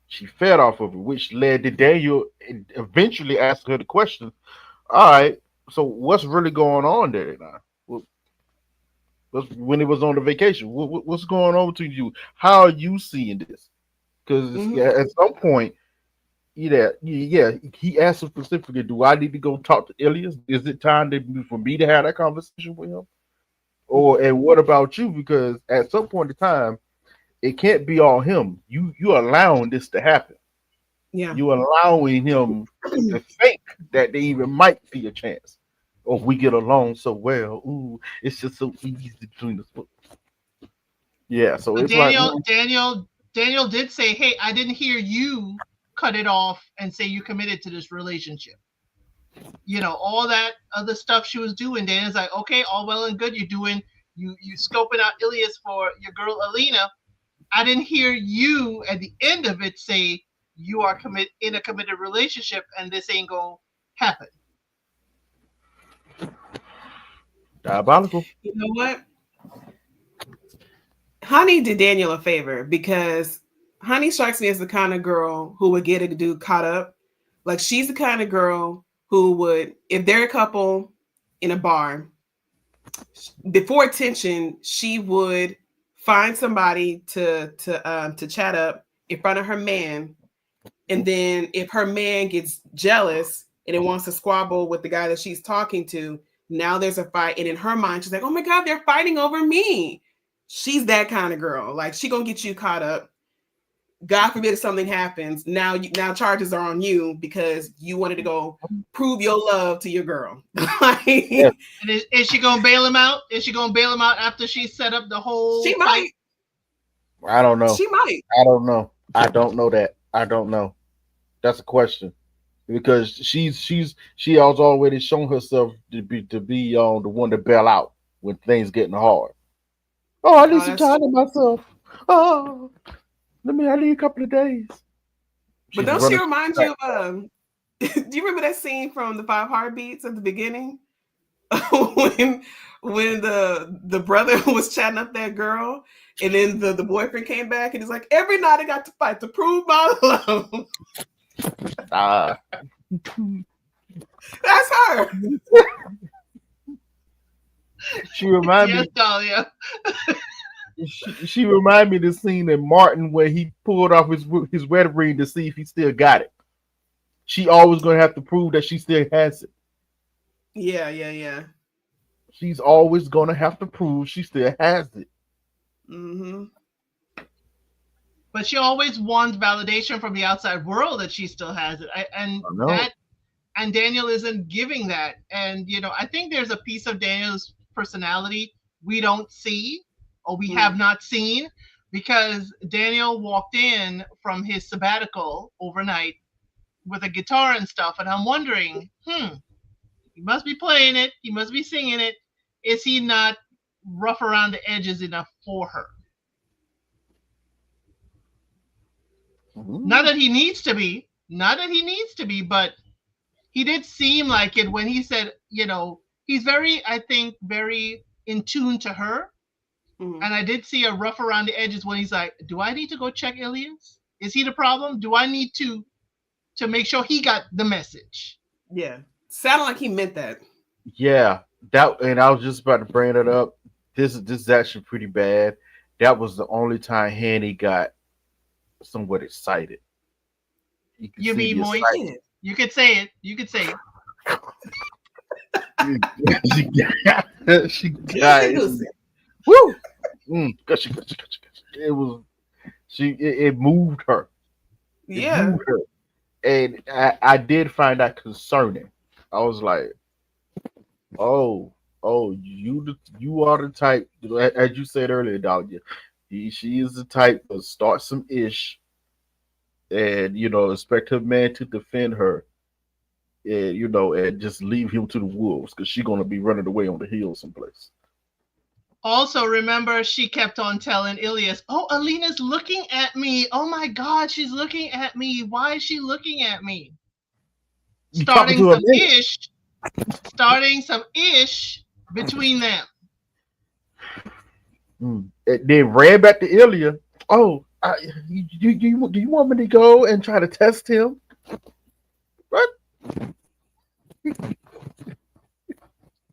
She fed off of it, which led to Daniel eventually asking her the question, all right, so what's really going on there now? When it was on the vacation, what's going on between you? How are you seeing this? Because Mm-hmm. yeah, at some point, yeah, he asked him specifically, do I need to go talk to Ilias? Is it time for me to have that conversation with him? And what about you? Because at some point in time, it can't be all him. You allowing this to happen. Yeah. You allowing him to think that there even might be a chance. Or we get along so well. Ooh, it's just so easy between us. Yeah, so But it's like, Daniel did say, "Hey, I didn't hear you cut it off and say you committed to this relationship." All that other stuff she was doing. Daniel's like, "Okay, all well and good. You're doing you scoping out Ilias for your girl Alina. I didn't hear you at the end of it say you are in a committed relationship and this ain't gonna happen." Diabolical. You know what? Honey did Daniel a favor because Honey strikes me as the kind of girl who would get a dude caught up. Like she's the kind of girl who would, if they're a couple in a bar, before attention, she would find somebody to chat up in front of her man, and then if her man gets jealous and it wants to squabble with the guy that she's talking to, now there's a fight, and in her mind she's like, "Oh my god, they're fighting over me." She's that kind of girl. Like she gonna get you caught up. God forbid if something happens. Now charges are on you because you wanted to go prove your love to your girl. Yeah. And is she gonna bail him out? Is she gonna bail him out after she set up the whole She fight? might. I don't know. She might. I don't know. I don't know that. I don't know. That's a question because she has already shown herself to be the one to bail out when things getting hard. Oh, I need Oh, some that's time to true. myself. Oh, I need a couple of days. But She's don't she running. remind you of do you remember that scene from the Five Heartbeats at the beginning? when the brother was chatting up that girl, and then the boyfriend came back and he's like, every night I got to fight to prove my love. Ah, That's her. she remind Yes, me. Dahlia. She remind me of the scene in Martin where he pulled off his wedding ring to see if he still got it. She always gonna have to prove that she still has it. Yeah. She's always gonna have to prove she still has it. Mm-hmm. But she always wants validation from the outside world that she still has it. And I know. that and Daniel isn't giving that. And I think there's a piece of Daniel's personality we don't see or we have not seen because Daniel walked in from his sabbatical overnight with a guitar and stuff, and I'm wondering, he must be playing it, he must be singing it. Is he not rough around the edges enough for her? Not Mhm. that he needs to be, not that he needs to be, but he did seem like it when he said, he's very, I think, very in tune to her. Mm-hmm. And I did see a rough around the edges when he's like, do I need to go check Ilias? Is he the problem? Do I need to make sure he got the message? Yeah. Sounded like he meant that. Yeah, that and I was just about to bring it up. This is actually pretty bad. That was the only time Hanny got somewhat excited. You can You see mean the He moist? did. You could say it. You could say it. excitement. She got Loosey it. goosey. Woo! Gushy. It was it moved her. It Yeah. moved her. And I did find that concerning. I was like, oh, you are the type, as you said earlier, Dahlia. She is the type to start some ish and expect her man to defend her and and just leave him to the wolves because she's gonna be running away on the hill someplace. Also, remember, she kept on telling Ilias, oh, Alina's looking at me. Oh my God, she's looking at me. Why is she looking at me? You talking Starting to a some man? ish, starting some ish between them. And then ran back to Ilya. Oh, do you want me to go and try to test him? What?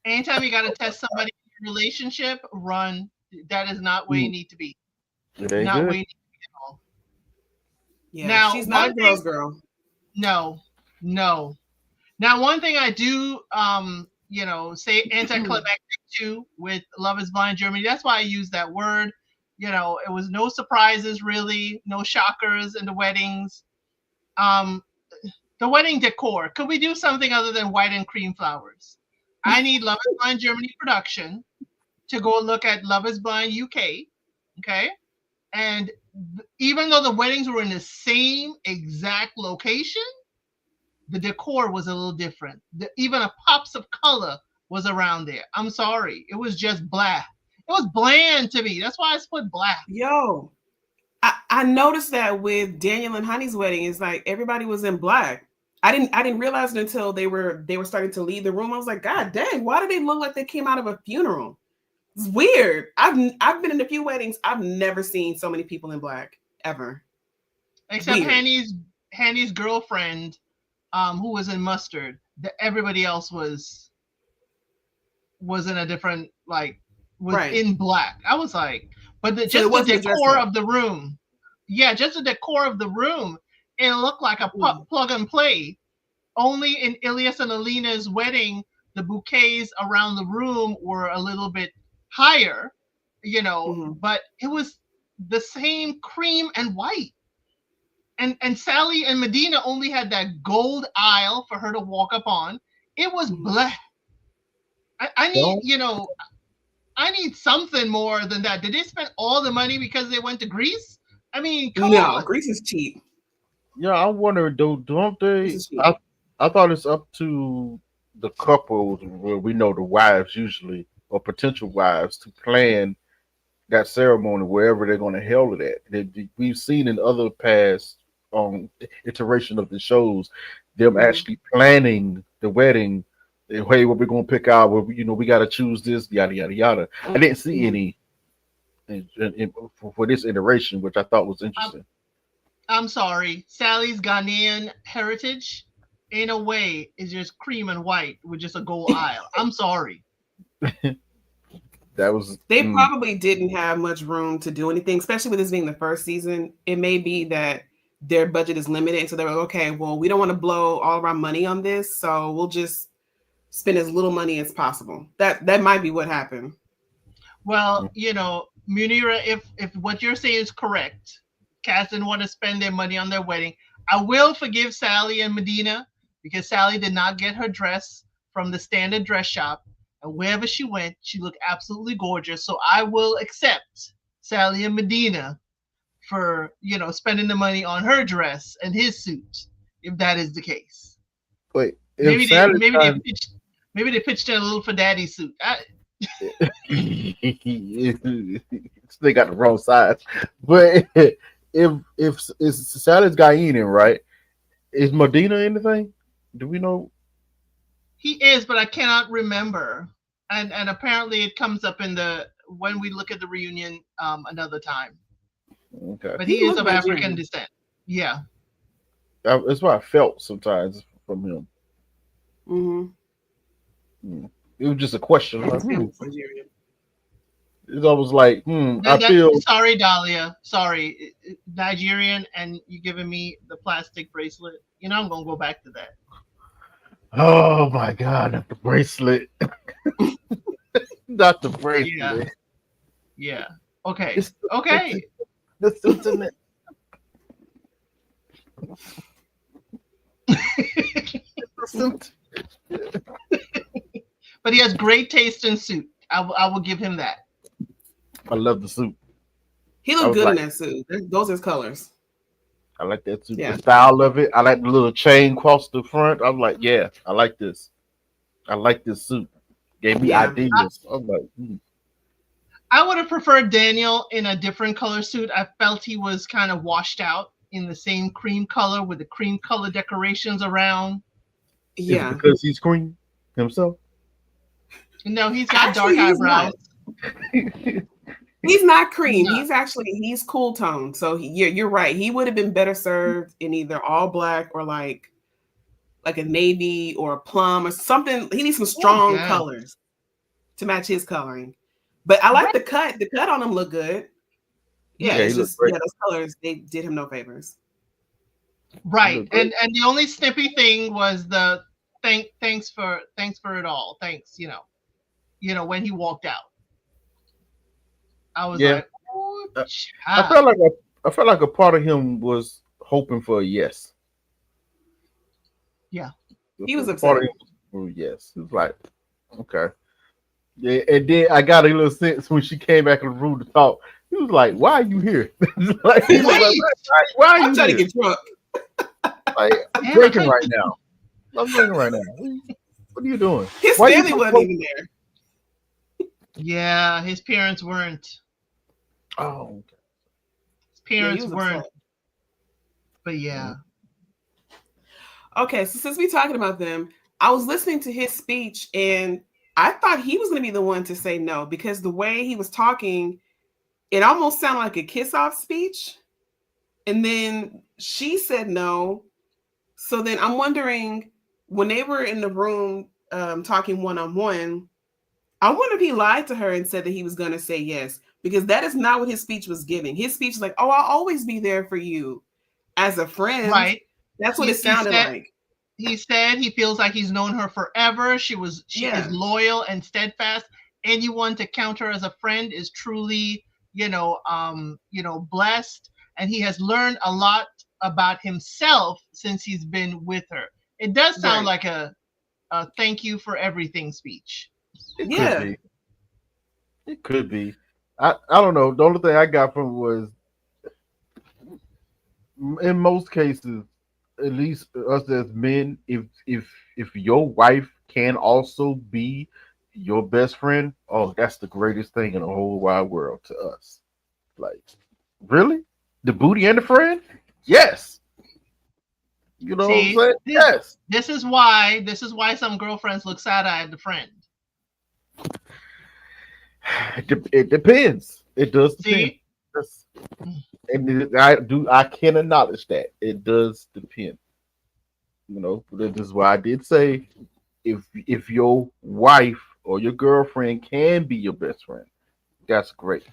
Anytime you got to test somebody in a relationship, run. That is not where you Mm, need to be. it ain't Not good. where you need to be at all. Yeah. Now, She's not one a thing, girl's girl. no, no. Now, one thing I do, say anticlimactic too with Love is Blind Germany. That's why I use that word. It was no surprises really, no shockers in the weddings. Um, the wedding decor. Could we do something other than white and cream flowers? I need Love is Blind Germany production to go look at Love is Blind UK. Okay. And even though the weddings were in the same exact location, the decor was a little different. Even a pops of color was around there. I'm sorry. It was just black. It was bland to me. That's why I put black. Yo, I noticed that with Daniel and Honey's wedding, it's like everybody was in black. I didn't realize it until they were starting to leave the room. I was like, God dang, why do they look like they came out of a funeral? It's weird. I've been in a few weddings. I've never seen so many people in black ever. Except Weird. Hanny's girlfriend, who was in mustard. Everybody else was in a different, like, was Right. in black. I was like, but So it just the wasn't a dress decor up. of the room. Yeah, just the decor of the room. It looked like a plug and play. Only in Ilias and Alina's wedding, the bouquets around the room were a little bit higher, Mm-hmm. but it was the same cream and white. And Sally and Medina only had that gold aisle for her to walk up on. It was Mm-hmm. black. I need, Don't I need something more than that. Did they spend all the money because they went to Greece? I mean, come No, on. Greece is cheap. yeah, I wonder though, don't Greece they? is cheap. I thought it's up to the couples, where we know the wives usually or potential wives, to plan that ceremony wherever they're going to held it at. We've seen in other past iteration of the shows them Mm-hmm. actually planning the wedding. Hey, what we're going to pick out? Well, we got to choose this, yada yada yada. I didn't see Mm-hmm. any for this iteration, which I thought was I'm, interesting. I'm sorry. Sally's Ghanaian heritage, in a way, is just cream and white with just a gold aisle. I'm sorry. That was They probably didn't have much room to do anything, especially with this being the first season. It may be that their budget is limited. So they're like, okay, well, we don't want to blow all of our money on this. So we'll just spend as little money as possible. That might be what happened. Well, Munira, if what you're saying is correct, cast didn't want to spend their money on their wedding. I will forgive Sally and Medina because Sally did not get her dress from the standard dress shop, and wherever she went, she looked absolutely gorgeous. So I will accept Sally and Medina for spending the money on her dress and his suit, if that is the case. wait. If Maybe they Saturday maybe they time, pitched maybe they pitched in a little for daddy suit. they got the wrong size. But if it's Sally's Guyanian, right? Is Medina anything? Do we know? He is, but I cannot remember. And apparently it comes up in the when we look at the reunion another time. Okay, But He he is looked of African Nigerian. descent. Yeah. that's what I felt sometimes from him. Mm-hmm. It was just a question. Like, He looks Nigerian. it's almost like, I feel. Sorry, Dahlia. Sorry, Nigerian, and you giving me the plastic bracelet. I'm gonna go back to that. Oh my God, not the bracelet. Not the Yeah. bracelet. Yeah. Okay. It's Okay. the suits in it. The suit. But he has great taste in suit. I will give him that. I love the suit. He I looked was good in like, that suit. Those are his colors. I like that suit. Yeah. The style of it. I like the little chain across the front. I'm like, yeah, I like this. I like this suit. Gave me Yeah. ideas. I'm like, I would have preferred Daniel in a different color suit. I felt he was kind of washed out in the same cream color with the cream color decorations around. is it Yeah. because he's cream himself? No, he's got Actually, dark he's not. eyebrows. He's not cream. No. He's cool tone. So you're right. He would have been better served in either all black or like a navy or a plum or something. He needs some strong yeah. colors to match his coloring. But I like the cut. The cut on him look good. Yeah, Yeah, he it's looked just great. those colors, they did him no favors. Right. And the only snippy thing was the thanks for it all. Thanks, when he walked out. I was Yeah. like, oh, I felt like a part of him was hoping for a yes. Yeah. He was Part upset. of him was for a yes. It was like, okay. Yeah, and then I got a little sense when she came back in the room to talk. He was like, "Why are you here?" Like, he was like, why are you I'm trying here? to get drunk. Like, I'm drinking right now. I'm drinking right now. What are you doing? His Why family you wasn't even there. Yeah, his parents weren't. Oh, okay. His parents was weren't. upset. But yeah. Okay, so since we're talking about them, I was listening to his speech and I thought he was going to be the one to say no because the way he was talking, it almost sounded like a kiss off speech. And then she said no. So then I'm wondering when they were in the room talking one on one, I wonder if he lied to her and said that he was going to say yes because that is not what his speech was giving. His speech was like, "Oh, I'll always be there for you as a friend." Right. That's what He, it he sounded said like. he said he feels like he's known her forever. She is Yeah, loyal and steadfast. Anyone to count her as a friend is truly, blessed. And he has learned a lot about himself since he's been with her. It does sound right. like a thank you for everything speech. It could Yeah, be. It could be. I don't know. The only thing I got from it was in most cases, at least us as men, if your wife can also be your best friend, oh, that's the greatest thing in the whole wide world to us. Like, really? The booty and the friend? Yes. You know what I'm See, saying? Yes. this is why some girlfriends look side-eyed at the friend. It depends. It does depend. See? Yes. I can acknowledge that it does depend. This is why I did say if your wife or your girlfriend can be your best friend, that's great.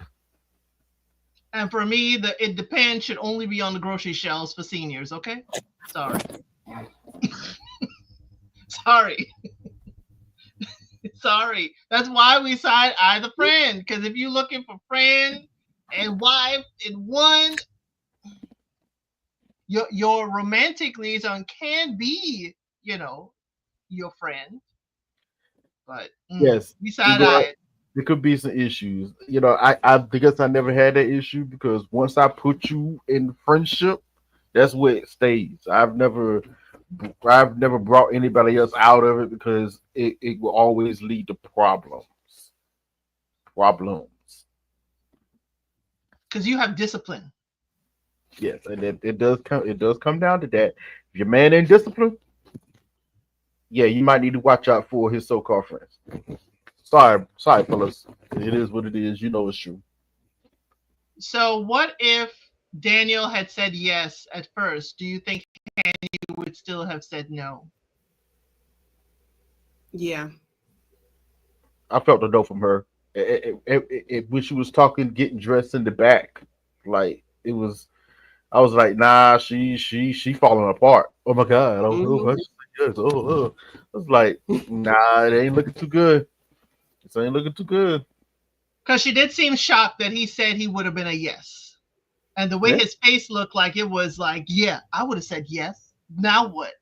And for me, the it depends should only be on the grocery shelves for seniors, okay? Sorry. Sorry. Sorry. That's why we side eye the friend. Because if you're looking for friend and wife in one, your romantic liaison can be, your friend. But Yes, we you're side gonna. eye it. There could be some issues. I because I never had that issue because once I put you in friendship, that's where it stays. I've never brought anybody else out of it because it will always lead to problems. Problems. Because you have discipline. Yes, and it does come down to that. If your man ain't disciplined, yeah, you might need to watch out for his so-called friends. Sorry, fellas. It is what it is. You know it's true. So what if Daniel had said yes at first? Do you think he would still have said no? yeah. I felt a no from her. When she was talking, getting dressed in the back, like it was. I was like, nah, she falling apart. Oh my god. Hmm. Yes. I was like, nah, it ain't looking too good. This ain't looking too good. Because she did seem shocked that he said he would have been a yes. And the way Yeah. his face looked like it was like, yeah, I would have said yes. Now what?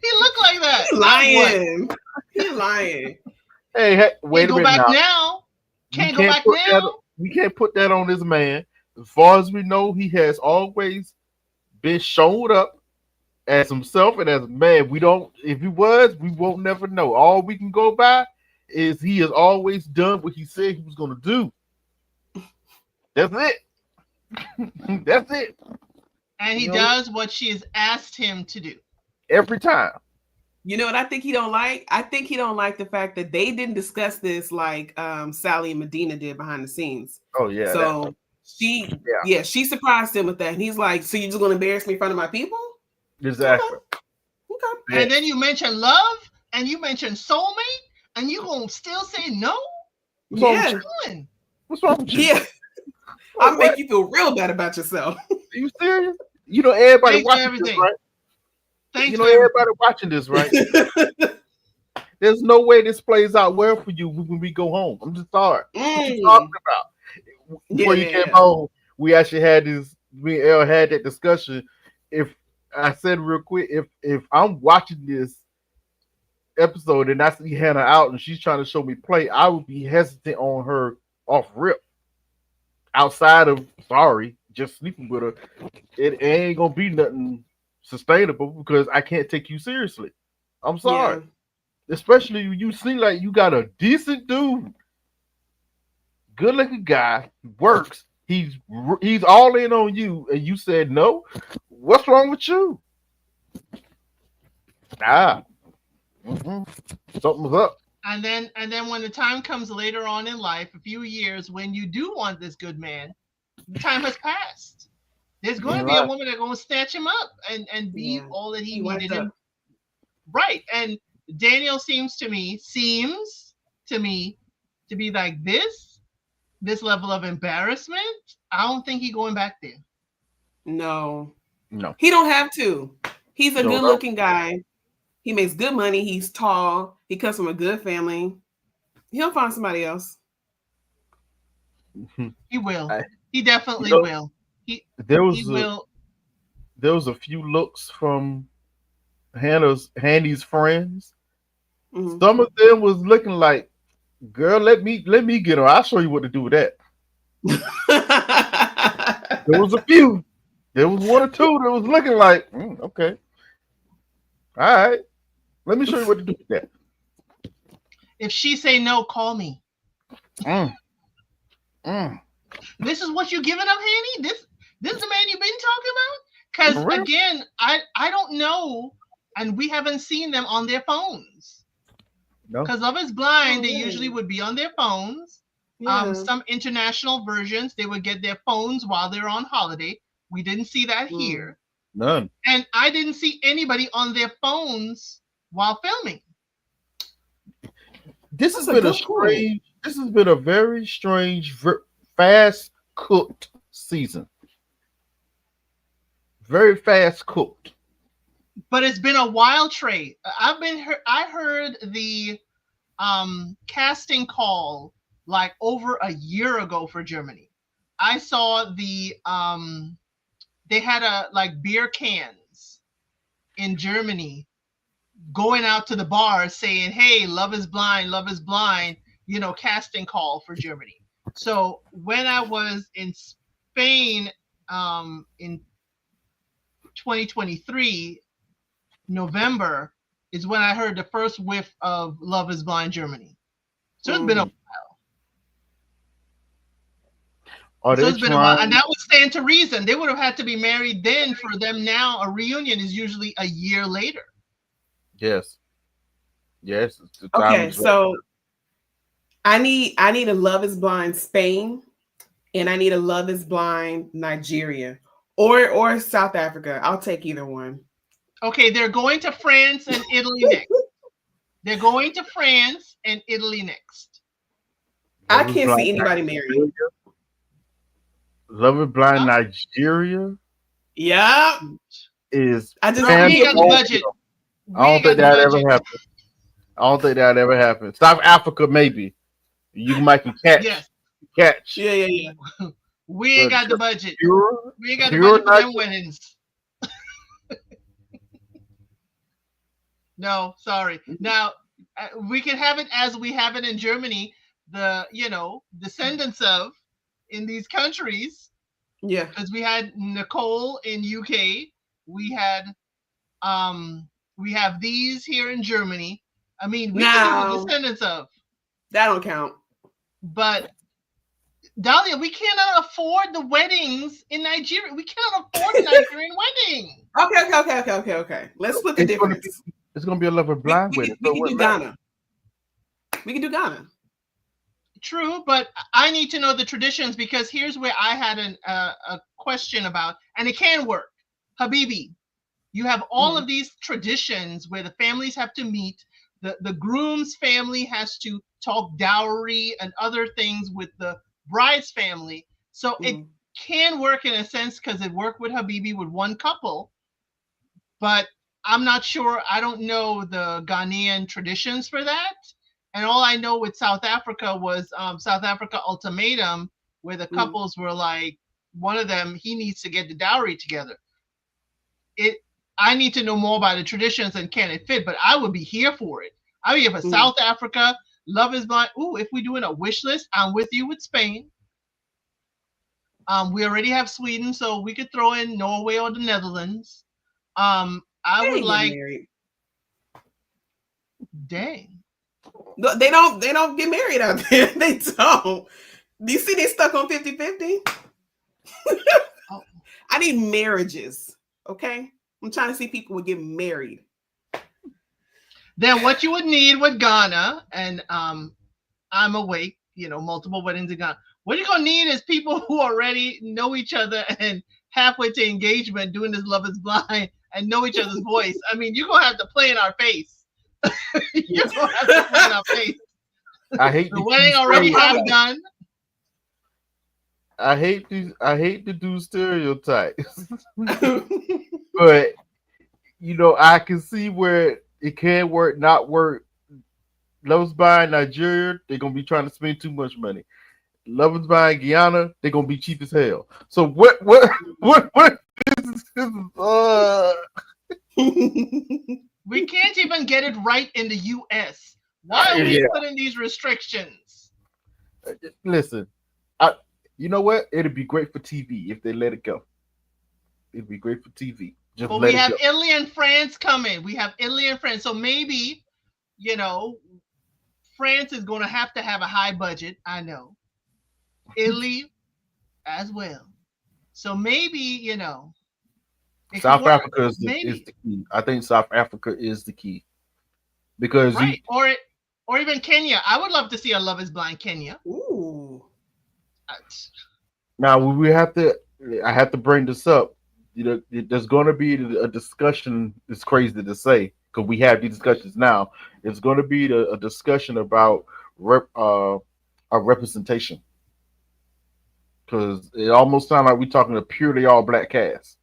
He looked like that. He Now what? lying. He lying. Hey, Can't wait a go minute back now. now. We Can't go can't back put that. now. We can't put that on this man. As far as we know, he has always been showed up as himself and as a man. We don't. If he was, we won't never know. All we can go by is he has always done what he said he was going to do. That's it. That's it. And he You know, does what she has asked him to do. every time. You know what I think he don't like? I think he don't like the fact that they didn't discuss this like Sally and Medina did behind the scenes. Oh yeah, that. So Yeah, she surprised him with that. And he's like, so you just gonna embarrass me in front of my people? exactly. Okay, okay. And then Yes. you mention love and you mention soulmate and you gonna still say no? What's wrong with Yeah, you? Doing? What's wrong with you? yeah. Like I'll make what? you feel real bad about yourself. Are you serious? Everybody Thanks for watching this, everything. right? Thanks for everything. Everybody watching this, right? There's no way this plays out well for you when we go home. I'm just sorry. What you talking Mm. about? Yeah, Before you yeah, came yeah. home, we actually had this. Me and Elle had that discussion. If I said real quick, if I'm watching this episode and I see Hannah out and she's trying to show me play, I would be hesitant on her off rip. Outside of sorry, just sleeping with her, it ain't gonna be nothing sustainable because I can't take you seriously. I'm sorry. Yeah. Especially when you seem like you got a decent dude, good looking guy, works. he's all in on you, and you said no. What's wrong with you? Ah, mm-mm. Something's up. And then when the time comes later on in life, a few years, when you do want this good man, the time has passed. There's going You're to be a right. woman that's going to snatch him up and be Yeah. all that he He wiped needed up. him. Right. And Daniel seems to me to be like this level of embarrassment. I don't think he going back there. No. No, He don't have to. He's a don't good know. looking guy. He makes good money. He's tall. He comes from a good family. He'll find somebody else. He will. I, He you definitely know, will. He there he was a will. there was a few looks from Handy's friends. Mhm. Some of them was looking like, girl, let me get her. I'll show you what to do with that. There was a few. There was one or two that was looking like, okay, all right. Let me show you what to do with that. If she say no, call me. Mm, mm, This is what you giving up, Hanny? This is the man you've been talking about? for Because real? again, I don't know, and we haven't seen them on their phones. No. Because Love is Blind, Oh, they usually really? would be on their phones. Yeah. Some international versions, they would get their phones while they're on holiday. We didn't see that Mm. here. None. And I didn't see anybody on their phones while filming. This has That's a been a good point. strange. This has been a very strange, fast cooked season. Very fast cooked. But it's been a while, Trey. I heard the casting call like over a year ago for Germany. I saw they had a like beer cans in Germany going out to the bars saying, "Hey, Love is Blind," casting call for Germany. So when I was in Spain in 2023 November is when I heard the first whiff of Love is Blind Germany. So it's been a Mm. Are So they it's been a while, and trying? that would stand to reason. They would have had to be married then. For them now, a reunion is usually a year later. Yes. Yes. The time Okay, is right. so I need a Love is Blind Spain, and I need a Love is Blind Nigeria, or South Africa. I'll take either one. Okay, they're going to France and Italy next. They're going to France and Italy next. I Love is can't blind. see anybody married. Love is blind. Huh? Nigeria Yeah, is I just Girl, we ain't feel got the it. budget. I We don't ain't think got the that ever budget. happened. I don't think that ever happened. South Africa, maybe you might can catch, Yes, catch, Yeah, yeah, yeah. we ain't but got the just budget. pure, We ain't got the pure budget for Nigeria. them weddings. No, sorry. Now we can have it as we have it in Germany. The descendants of in these countries, Yeah. because we had Nicole in UK, we had we have these here in Germany. I mean, we could do the Now descendants of, that don't count. but Dahlia, we cannot afford the weddings in Nigeria. We cannot afford a Nigerian wedding. Okay. Let's split the It's gonna be, difference. it's gonna be a love is We, blind we with can it, we so it can do wouldn't matter. Ghana. We can do Ghana. True, but I need to know the traditions because here's where I had a question about, and it can work. Habibi, you have all Mhm. of these traditions where the families have to meet. The groom's family has to talk dowry and other things with the bride's family. So it Mhm. can work in a sense because it worked with Habibi with one couple, but I'm not sure. I don't know the Ghanaian traditions for that. And all I know with South Africa was South Africa Ultimatum, where the Mhm. couples were like, one of them, he needs to get the dowry together. It. I need to know more about the traditions and can it fit, but I would be here for it. I would be here for Mhm. South Africa, Love is Blind. Ooh, if we're doing a wish list, I'm with you with Spain. We already have Sweden, so we could throw in Norway or the Netherlands. I They would ain't getting like, married. dang. No, they don't get married out there. They don't. Do you see they stuck on 50-50? Oh. I need marriages. Okay, I'm trying to see people would get married. Then what you would need with Ghana, and I'm awake, multiple weddings in Ghana. What you're gonna need is people who already know each other and halfway to engagement doing this Love is Blind and know each other's voice. I mean, you're gonna have to play in our face. You're gonna have to play in our face. I hate The wedding already half done. I hate to do stereotypes, but I can see where it can work, not work. Love's Blind Nigeria, they're gonna be trying to spend too much money. Love's Blind Guyana, they're gonna be cheap as hell. So what We can't even get it right in the US. Why are we putting these restrictions? Listen, you know what? It'd be great for TV if they let it go. It'd be great for TV. But we have Italy and France coming. We have Italy and France. So maybe, France is going to have a high budget. I know. Italy as well. So maybe, South Africa is the key. I think South Africa is the key. Because right. Or even Kenya. I would love to see a Love is Blind Kenya. Ooh. Now I have to bring this up. There's going to be a discussion. It's crazy to say because we have these discussions now. It's going to be a discussion about a representation because it almost sounds like we're talking a purely all black cast.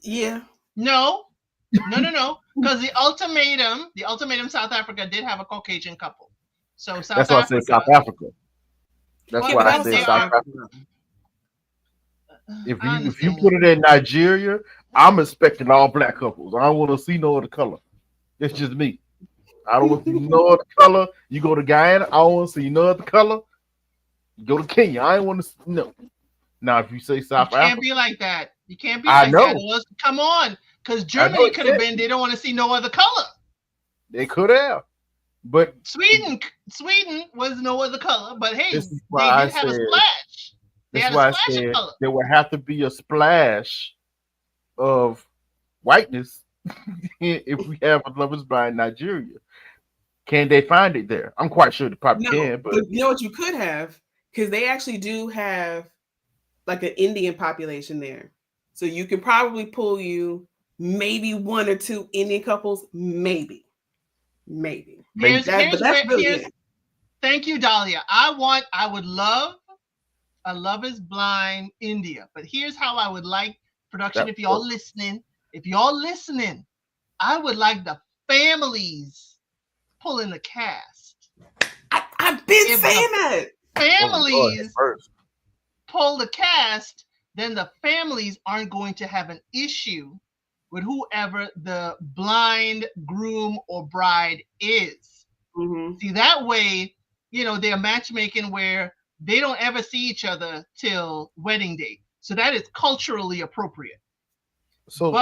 Yeah. No. Because the ultimatum South Africa did have a Caucasian couple. So that's why I said South Africa. That's why I said South Africa. If you put it in Nigeria, I'm expecting all black couples. I don't want to see no other color. It's just me. I don't want to see no other color. You go to Guyana, I don't want to see no other color. You go to Kenya, I don't want to see no. Now, if you say South Africa, you can't be like that. You can't be like that. Come on, because Germany could have been. They don't want to see no other color. They could have, but Sweden was no other color. But hey, they did have a splash. That's why I said there would have to be a splash of whiteness if we have a Love is Blind Nigeria. Can they find it there? I'm quite sure they probably can. But you know what you could have? Because they actually do have like an Indian population there. So you can probably pull you maybe one or two Indian couples, maybe. Thank you, Dahlia. I would love a Love is Blind India. But here's how I would like production. If y'all listening, I would like the families pulling the cast. I've been saying that. Families pull the cast, then the families aren't going to have an issue with whoever the blind groom or bride is. Mm-hmm. See, that way, they're matchmaking where they don't ever see each other till wedding day. So that is culturally appropriate. So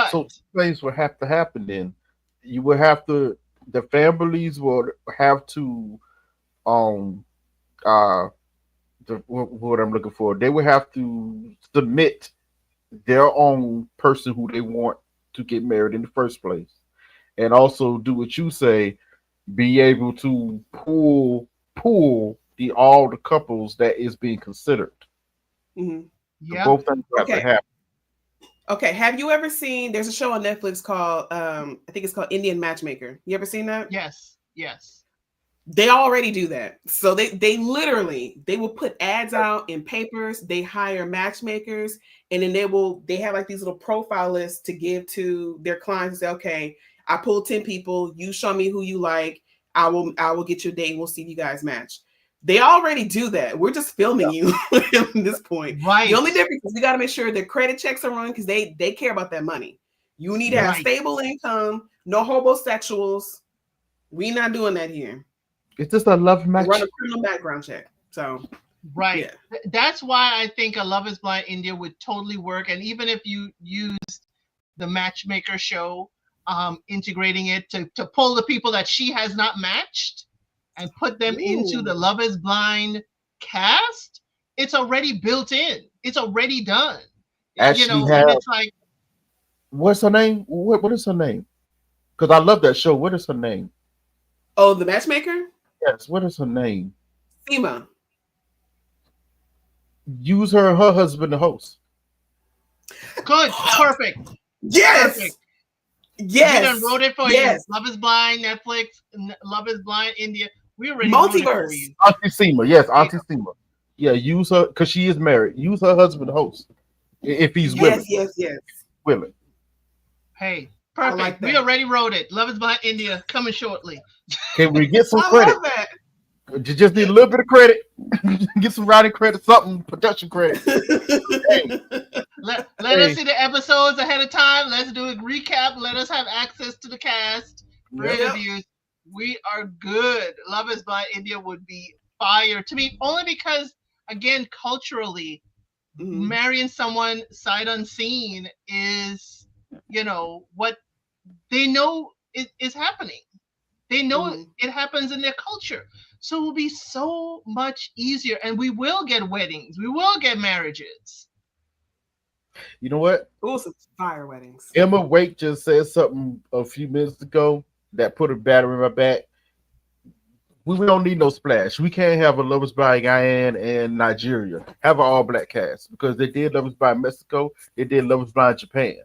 things will have to happen then. You will have to, the families will have to, what I'm looking for, they will have to submit their own person who they want to get married in the first place. And also do what you say, be able to pull all the couples that is being considered. Mm-hmm. Yeah. So both things have to happen. Okay. Have you ever seen? There's a show on Netflix called I think it's called Indian Matchmaker. You ever seen that? Yes. They already do that. So they will put ads out in papers. They hire matchmakers, and then they have like these little profile lists to give to their clients and say, okay, I pulled 10 people. You show me who you like. I will get your date. We'll see if you guys match. They already do that. We're just filming you at this point. Right. The only difference is we got to make sure their credit checks are run because they care about that money. You need to have stable income, no homosexuals. We're not doing that here. It's just a love match. Run a criminal background check. So right. Yeah. That's why I think a Love is Blind India would totally work. And even if you used the matchmaker show, integrating it to pull the people that she has not matched and put them into the Love is Blind cast, it's already built in. It's already done. You Actually know, have and it's like, what's her name? What is her name? Because I love that show. What is her name? Oh, the matchmaker? Yes, what is her name? Sema. Use her husband to host. good, perfect, Yes. perfect. We done Yes. wrote it for you. Yes. Love is Blind, Netflix, Love is Blind, India. We already wrote it for Multiverse. you. Auntie Sema, yes, Yeah. Auntie Sema. Yeah, use her because she is married. Use her husband to host if he's Yes, willing. yes, yes. Willing. Hey, I like perfect. We that. already wrote it. Love is Blind, India, coming shortly. Can we get some I credit? love that. You just need a little bit of credit. Get some writing credit, something, production credit. Hey, Let us hey, see the episodes ahead of time. Let's do a recap. Let us have access to the cast for yep. Yep. interviews. We are good. Love is Blind India would be fire to me, only because, again, culturally, Mhm. marrying someone sight unseen is, what they know is happening. They know Mhm. it happens in their culture. So it will be so much easier. And we will get weddings. We will get marriages. You know what? Ooh, some fire weddings. Emma Wake just said something a few minutes ago that put a battery in my back. We don't need no splash. We can't have a Lovers by Guyana and Nigeria. Have an all black cast because they did Lovers by Mexico. They did Lovers by Japan.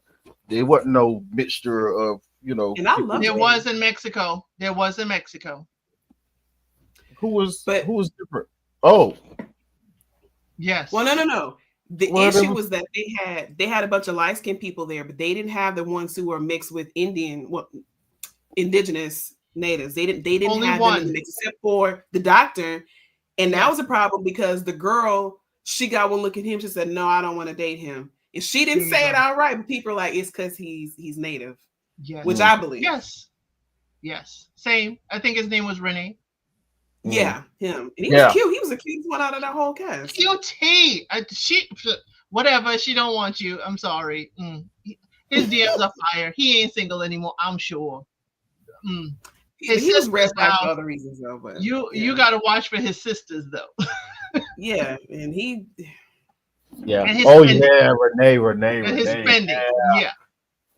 There wasn't no mixture of And I people. love There Japan. was in Mexico. There was in Mexico. But who was different. Oh, well, Yes. no. The well, issue was that they had a bunch of light skinned people there, but they didn't have the ones who were mixed with indigenous natives. They didn't Only have them in the one. mix except for the doctor. And that Yes. was a problem because the girl, she got one look at him, she said, no, I don't want to date him. And she There didn't you say it go. outright, but people are like, it's because he's native, which Yes. I believe. Yes. Yes. Same. I think his name was Renee. Yeah, him. And he was yeah. cute. He was the cutest one out of that whole cast. QT. Whatever. She don't want you. I'm sorry. His DMs are fire. He ain't single anymore. I'm sure. Mm. His He was red sisters flag now. for other reasons though, but You yeah. got to watch for his sisters though, Yeah, and he Yeah. and his Oh spending. yeah, Renee. And his spending. Yeah. Yeah.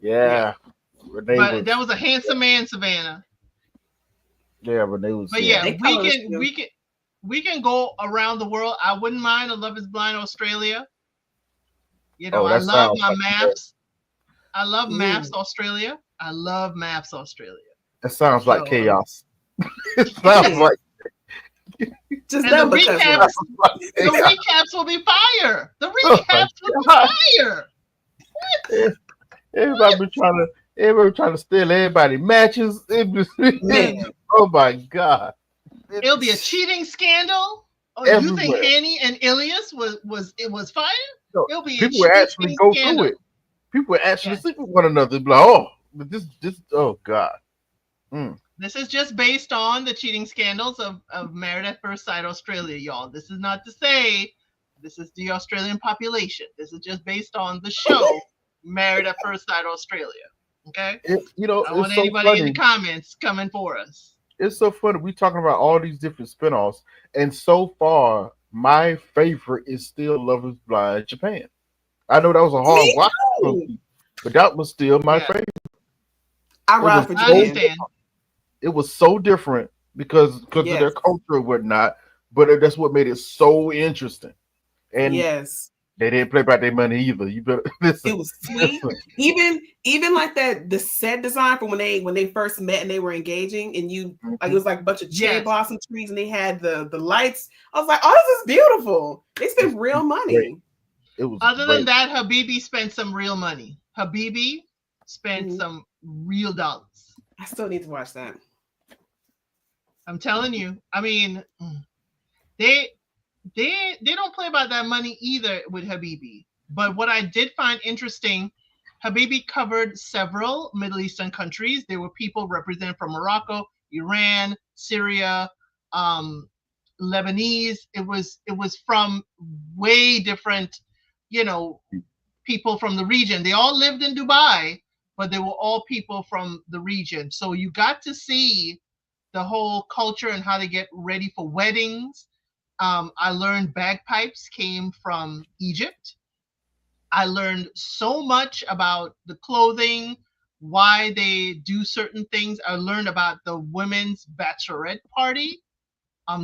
Yeah. Renee But that was. was a handsome man, Savannah. Yeah, Renee was. But Yeah. yeah, they color us too. we can go around the world. I wouldn't mind a Love Is Blind Australia. Oh, I that love sounds my like maps. I love maps Mm. Australia. I love maps Australia. that sounds like So chaos. It It sounds is. like, Just and the nothing but cuss recaps, words. the recaps will be fire. The Oh my recaps will be god! fire. Everybody trying to steal everybody matches. Man. Oh my god! It'll be a cheating scandal. Oh, you think Everywhere. Hanny and Ilias was fire? So, It'll be a people would actually cheating go through scandal. it. People would actually Yes. sleep with one another. Be like, oh, but this. Oh god. Mm. This is just based on the cheating scandals of Married at First Sight Australia, y'all. This is not to say this is the Australian population. This is just based on the show Married at First Sight Australia. Okay? I don't It's want so anybody in the funny. comments coming for us. It's so funny. We talking about all these different spinoffs, and so far, my favorite is still Love Is Blind Japan. I know that was a hard Me watch for too. me, but that was still my Yeah, favorite. I It ride was for I so Japan. understand. it was so different because of Yes. their culture and whatnot, but that's what made it so interesting. And Yes. they didn't play about their money either. You better It listen. was sweet. Even like that, the set design from when they first met and they were engaging, and you like it was like a bunch of cherry Yes. blossom trees, and they had the lights. I was like, oh, this is beautiful. They spent real Great. money. It was Other than great. that, Habibi spent some real money. Habibi spent Mhm. some real dollars. I still need to watch that. I'm telling you. I mean, they they don't play about that money either with Habibi. But what I did find interesting, Habibi covered several Middle Eastern countries. There were people represented from Morocco, Iran, Syria, um, Lebanese. It was from way different, you know, people from the region. They all lived in Dubai, but they were all people from the region. So you got to see the whole culture and how they get ready for weddings. I learned bagpipes came from Egypt. I learned so much about the clothing, why they do certain things. I learned about the women's bachelorette party.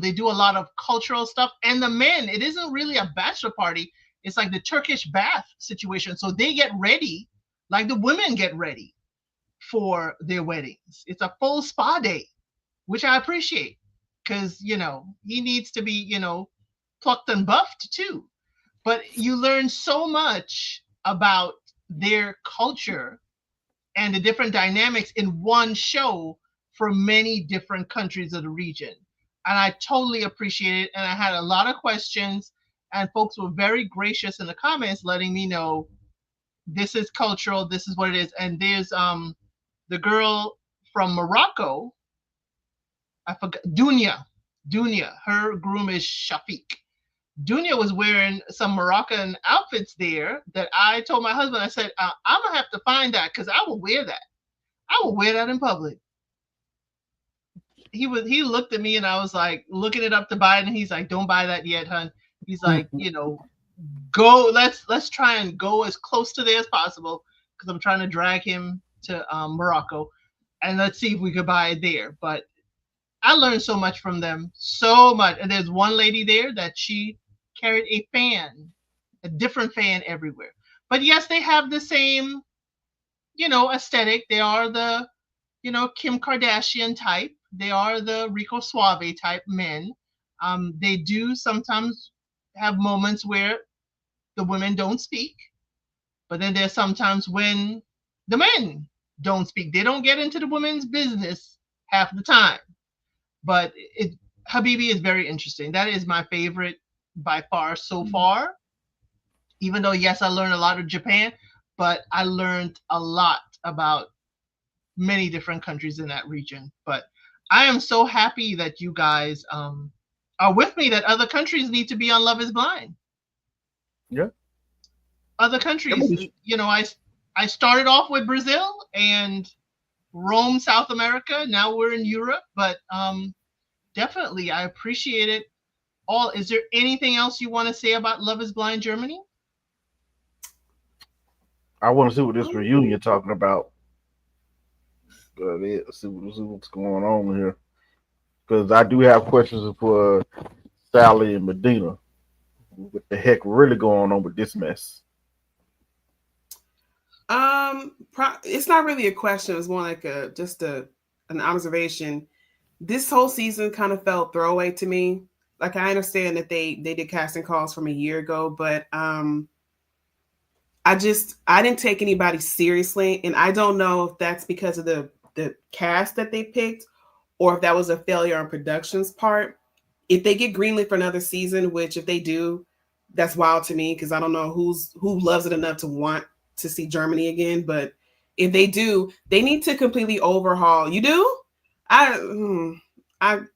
They do a lot of cultural stuff. And the men, it isn't really a bachelor party. It's like the Turkish bath situation. So they get ready like the women get ready for their weddings. It's a full spa day, which I appreciate because, he needs to be, plucked and buffed too. But you learn so much about their culture and the different dynamics in one show for many different countries of the region. And I totally appreciate it. And I had a lot of questions, and folks were very gracious in the comments, letting me know this is cultural, this is what it is. And there's the girl from Morocco, I forgot, Dunya. Her groom is Shafiq. Dunya was wearing some Moroccan outfits there that I told my husband, I said, I'm gonna have to find that because I will wear that. I will wear that in public. He looked at me and I was like looking it up to buy it, and he's like, don't buy that yet, hun. He's like, go, let's try and go as close to there as possible because I'm trying to drag him to Morocco, and let's see if we could buy it there. But I learned so much from them, so much. And there's one lady there that she carried a fan, a different fan everywhere. But yes, they have the same, aesthetic. They are the, Kim Kardashian type. They are the Rico Suave type men. They do sometimes have moments where the women don't speak, but then there's sometimes when the men don't speak. They don't get into the women's business half the time. But Habibi is very interesting. That is my favorite by far so far. Even though, yes, I learned a lot of Japan, but I learned a lot about many different countries in that region. But I am so happy that you guys are with me, that other countries need to be on Love is Blind. Yeah. Other countries, I started off with Brazil and Rome, South America. Now we're in Europe, but definitely I appreciate it all. Is there anything else you want to say about Love is Blind Germany? I want to see what this reunion talking about. See what's going on here, because I do have questions for Sally and Medina. What the heck really going on with this mess? It's not really a question. It's more like an observation. This whole season kind of felt throwaway to me. Like, I understand that they did casting calls from a year ago, but I didn't take anybody seriously, and I don't know if that's because of the cast that they picked or if that was a failure on production's part. If they get greenlit for another season, which if they do, that's wild to me because I don't know who loves it enough to want to see Germany again. But if they do, they need to completely overhaul. You do? I'm not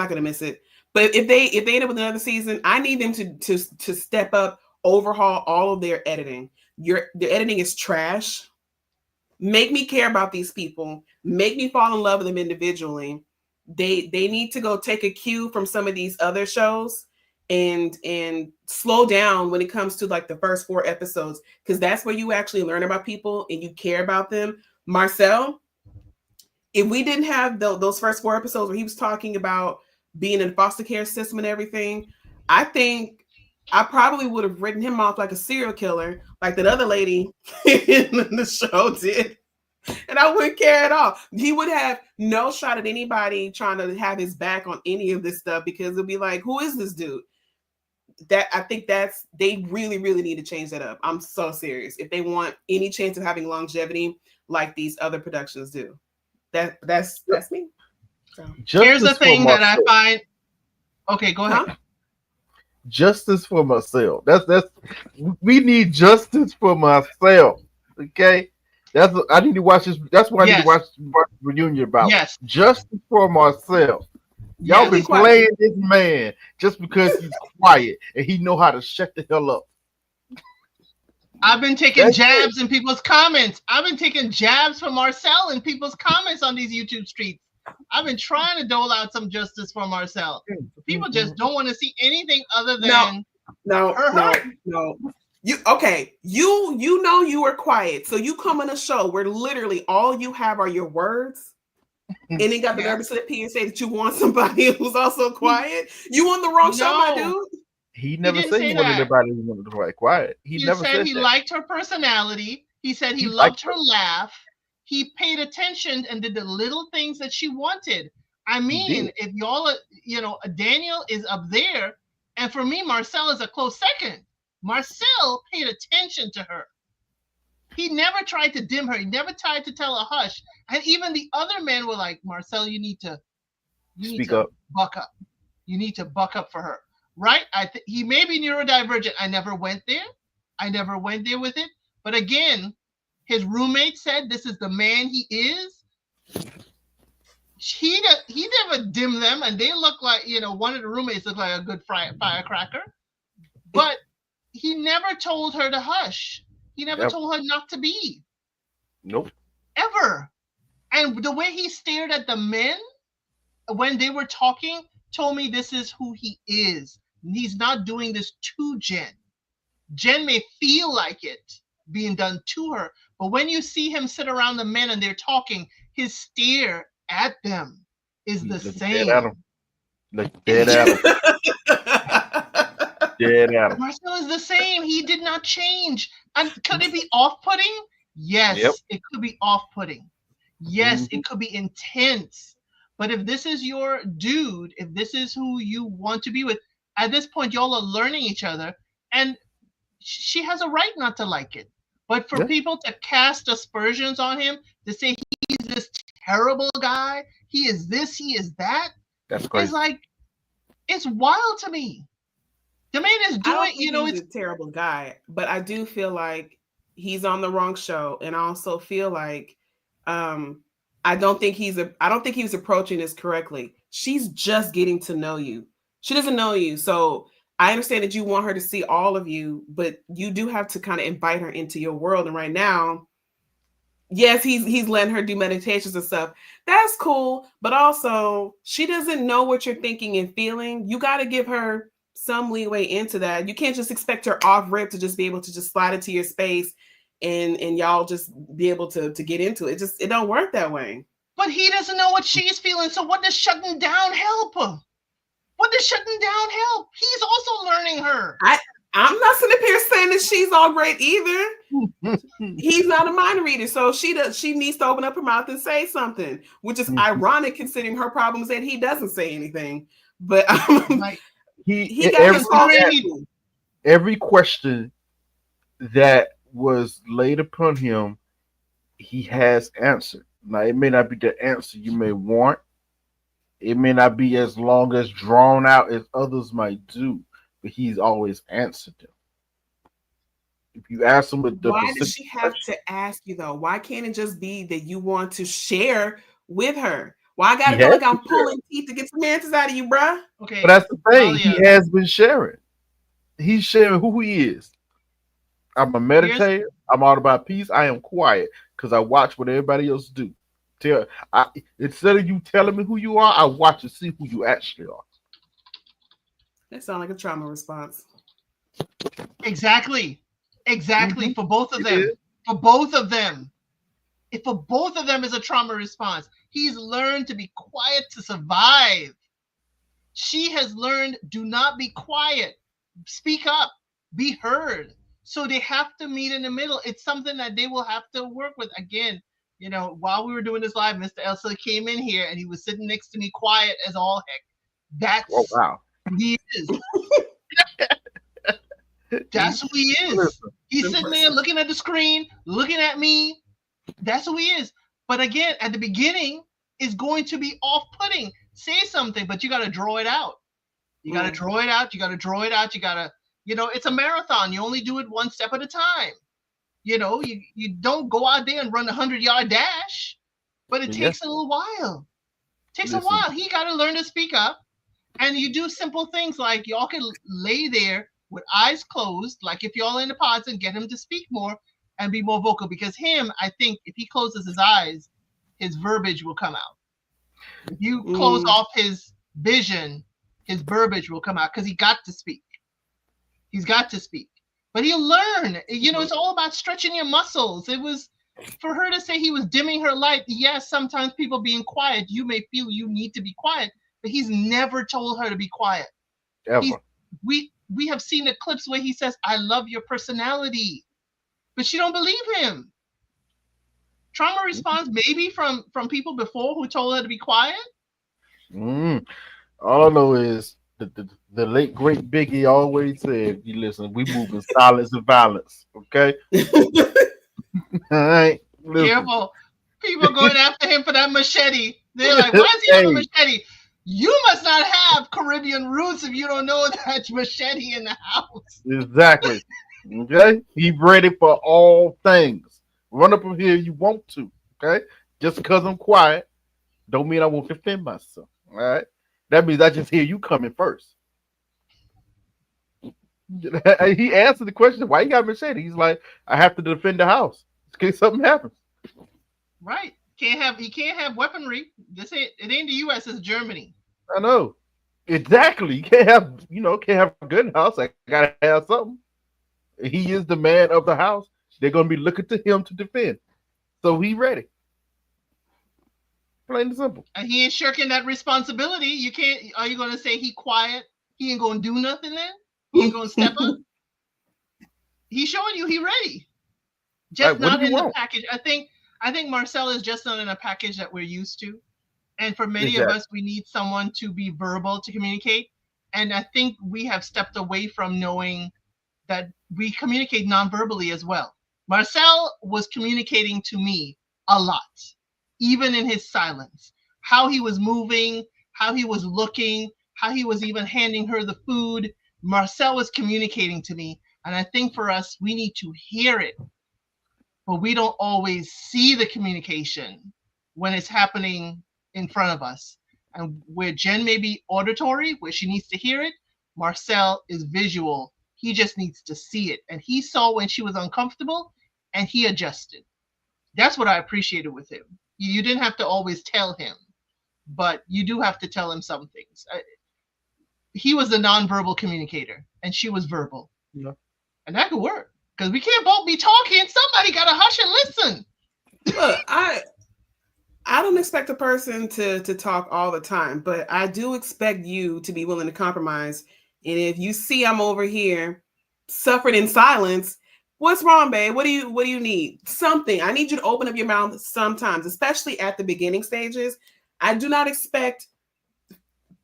gonna miss it. But if they end up with another season, I need them to step up, overhaul all of their editing. Their editing is trash. Make me care about these people. Make me fall in love with them individually. They need to go take a cue from some of these other shows and slow down when it comes to like the first 4 episodes, because that's where you actually learn about people and you care about them. Marcel, if we didn't have those first 4 episodes where he was talking about being in the foster care system and everything, I think I probably would have written him off like a serial killer, like that other lady in the show did. And I wouldn't care at all. He would have no shot at anybody trying to have his back on any of this stuff, because it'd be like, who is this dude? I think they really, really need to change that up. I'm so serious. If they want any chance of having longevity like these other productions do. That's me. So. Here's the thing that I find. Okay, go ahead. Justice for myself. That's we need justice for myself. Okay, I need to watch this. That's why I need to watch the reunion about. Yes, justice for myself. Y'all been playing this man just because he's quiet and he know how to shut the hell up. I've been taking jabs in people's comments. I've been taking jabs from Marcel in people's comments on these YouTube streets. I've been trying to dole out some justice for Marcel. People just don't want to see anything other No, than no, her no, hurt. no. You okay? You know you were quiet, so you come on a show where literally all you have are your words, and then got the nerve to sit up here and say that you want somebody who's also quiet. You on the wrong show, my No, dude. He he never didn't said he say wanted that. anybody who wanted to be quiet. He He never said said he that. liked her personality. He said he He liked loved her laugh. He paid attention and did the little things that she wanted. I He mean, did. if y'all, Daniel is up there, and for me, Marcel is a close second. Marcel paid attention to her. He never tried to dim her. He never tried to tell her hush. And even the other men were like, Marcel, you need Speak to up. buck up. You need to buck up for her, right? He may be neurodivergent. I never went there. I never went there with it. But again, his roommate said this is the man he is. He never dimmed them, and they look like one of the roommates looked like a good firecracker. But he never told her to hush. He never Yep. told her not to be Nope. ever. And the way he stared at the men when they were talking told me this is who he is. He's not doing this to Jen. Jen may feel like it being done to her, but when you see him sit around the men and they're talking, his stare at them is He's the looking dead at him. same. Look dead at him. Dead at him. Marcel is the same. He did not change. And could it be off-putting? Yes, Yep. it could be off-putting. Yes, Mhm. it could be intense. But if this is your dude, if this is who you want to be with, at this point, y'all are learning each other. And she has a right not to like it. But for Yeah. people to cast aspersions on him, to say he's this terrible guy, he is this, he is that, That's is crazy. like, it's wild to me. The man is I don't doing, think he's a terrible guy, but I do feel like he's on the wrong show, and I also feel like I don't think he was approaching this correctly. She's just getting to know you. She doesn't know you, so I understand that you want her to see all of you, but you do have to kind of invite her into your world. And right now, yes, he's letting her do meditations and stuff. That's cool, but also she doesn't know what you're thinking and feeling. You got to give her some leeway into that. You can't just expect her off rip to just be able to just slide into your space and y'all just be able to get into it. It don't work that way. But he doesn't know what she's feeling. So what does shutting down help? What does shutting down help? He's also learning her. I'm not sitting up here saying that she's all great either. He's not a mind reader, so she needs to open up her mouth and say something, which is ironic considering her problem is that he doesn't say anything. But he got his fault. Every question that was laid upon him, he has answered. Now, it may not be the answer you may want. It may not be as long as drawn out as others might do, but he's always answered them. If you ask him with the why does she have to ask you though? Why can't it just be that you want to share with her? Why I gotta feel like I'm pulling teeth to get some answers out of you, bruh? Okay, but that's the thing. He has been sharing. He's sharing who he is. I'm a meditator. I'm all about peace. I am quiet because I watch what everybody else do. Instead of you telling me who you are, I watch and see who you actually are. That sounds like a trauma response. Exactly. For both of them. For both of them. If for both of them is a trauma response, he's learned to be quiet to survive. She has learned, do not be quiet. Speak up. Be heard. So they have to meet in the middle. It's something that they will have to work with. Again, while we were doing this live, Mr. Elsa came in here and he was sitting next to me quiet as all heck. That's who he is. That's who he is. He's sitting there looking at the screen, looking at me. That's who he is. But again, at the beginning, it's going to be off-putting. Say something, but you got to draw it out. You got to draw it out. You got to draw it out. You got to, it's a marathon. You only do it one step at a time. You don't go out there and run a 100-yard dash, but it takes a little while. It takes a while. He got to learn to speak up. And you do simple things like y'all can lay there with eyes closed, like if y'all in the pods, and get him to speak more and be more vocal. Because I think if he closes his eyes, his verbiage will come out. If you close off his vision, his verbiage will come out because he got to speak. He's got to speak. But he'll learn. You know, it's all about stretching your muscles. It was for her to say he was dimming her light. Yes, sometimes people being quiet, you may feel you need to be quiet, but he's never told her to be quiet. He's, Ever. we have seen the clips where he says, "I love your personality," but she don't believe him. Trauma response maybe from people before who told her to be quiet. Mm. All I know is the late great Biggie always said, "You listen, we move in silence and violence." Okay, all right. Listen, Careful. People going after him for that machete. They're like, why does he have a hey, machete? You must not have Caribbean roots if you don't know that machete in the house. exactly. Okay, he ready for all things. Run up in here if you want to. Okay, just because I'm quiet, don't mean I won't defend myself. All right, that means I just hear you coming first. He answered the question, "Why you got a machete?" He's like, "I have to defend the house in case something happens." Right. He can't have weaponry. It ain't the US, it's Germany. I know. Exactly. You can't have, can't have a good house. I gotta have something. He is the man of the house. They're gonna be looking to him to defend. So he ready. Plain and simple. And he ain't shirking that responsibility. You can't are you gonna say he quiet? He ain't gonna do nothing then? He ain't gonna step up? He's showing you he ready. Like, Just what do not you in the want? package. I think Marcel is just not in a package that we're used to. And for many of Exactly. us, we need someone to be verbal to communicate. And I think we have stepped away from knowing that we communicate non-verbally as well. Marcel was communicating to me a lot, even in his silence. How he was moving, how he was looking, how he was even handing her the food. Marcel was communicating to me. And I think for us, we need to hear it, but we don't always see the communication when it's happening in front of us. And where Jen may be auditory, where she needs to hear it, Marcel is visual. He just needs to see it. And he saw when she was uncomfortable and he adjusted. That's what I appreciated with him. You didn't have to always tell him, but you do have to tell him some things. He was the nonverbal communicator and she was verbal. Yeah. And that could work because we can't both be talking. Somebody got to hush and listen. Look, I don't expect a person to talk all the time, but I do expect you to be willing to compromise. And if you see I'm over here suffering in silence, what's wrong, babe? What do you need? Something. I need you to open up your mouth sometimes, especially at the beginning stages. I do not expect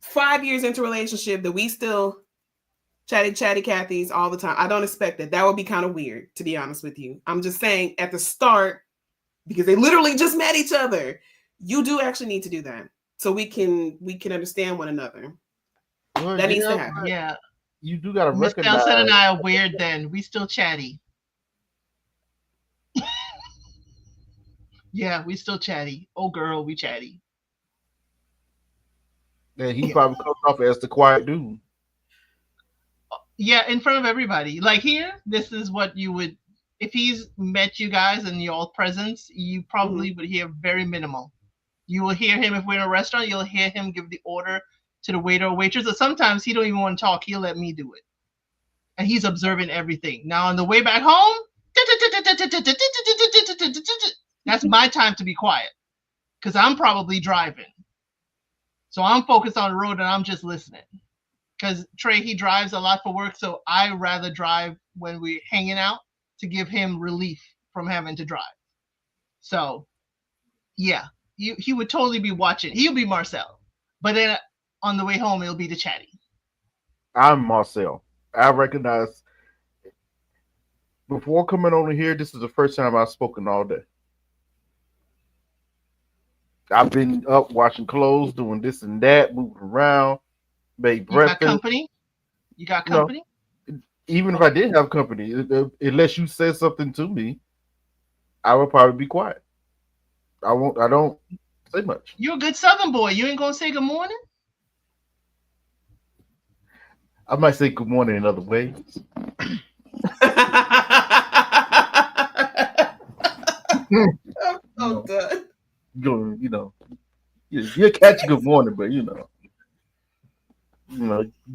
5 years into a relationship that we still chatty Cathy's all the time. I don't expect that. That would be kind of weird, to be honest with you. I'm just saying at the start, because they literally just met each other, you do actually need to do that so we can understand one another. Well, That needs yeah, to happen. but Yeah. you do gotta Miss Nelson and recognize. I are weird then. We still chatty. Yeah, we still chatty. Oh girl, we chatty. That he Yeah. probably comes off as the quiet dude. Yeah, in front of everybody. Like here, this is what you would if he's met you guys in y'all presence, you probably would hear very minimal. You will hear him if we're in a restaurant, you'll hear him give the order to the waiter or waitress. Or sometimes he don't even want to talk. He'll let me do it. And he's observing everything. Now on the way back home, that's my time to be quiet. Because I'm probably driving. So I'm focused on the road and I'm just listening. Because Trey, he drives a lot for work, so I rather drive when we're hanging out to give him relief from having to drive. So yeah, he would totally be watching. He'll be Marcel, but then on the way home it'll be the chatty. I'm Marcel. I recognize before coming on here, this is the first time I've spoken all day. I've been up washing clothes, doing this and that, moving around, made You got breakfast. company. You got No, company. even if I did have company, unless you said something to me, I would probably be quiet. I won't. I don't say much. You're a good Southern boy. You ain't gonna say good morning. I might say good morning in other ways. I'm so done. Going, You'll catch a good morning, but you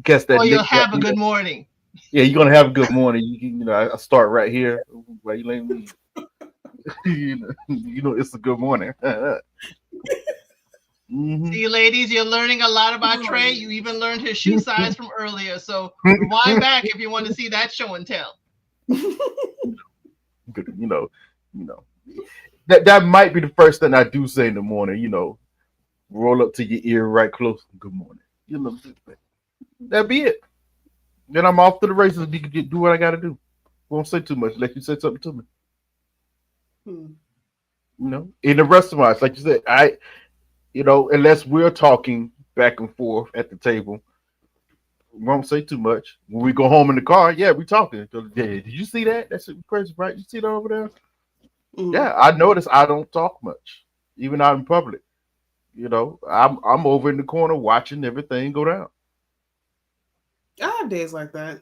catch that Or you'll lick. have a good morning. Yeah, you're gonna have a good morning. I start right here. Why you letting me? It's a good morning. Hmm. See, ladies, you're learning a lot about Oh, Trey. You even learned his shoe size from earlier. So rewind back if you want to see that show and tell. you know, you know that might be the first thing I do say in the morning. Roll up to your ear right close. Good morning. That'd be it. Then I'm off to the races. Do what I got to do. Won't say too much. Let you say something to me. Hmm. In the restaurants, like you said, unless we're talking back and forth at the table, won't say too much. When we go home in the car, yeah, we talking. Yeah, did you see that? That's crazy, right? You see that over there? Hmm. Yeah, I notice I don't talk much, even out in public. I'm over in the corner watching everything go down. I have days like that.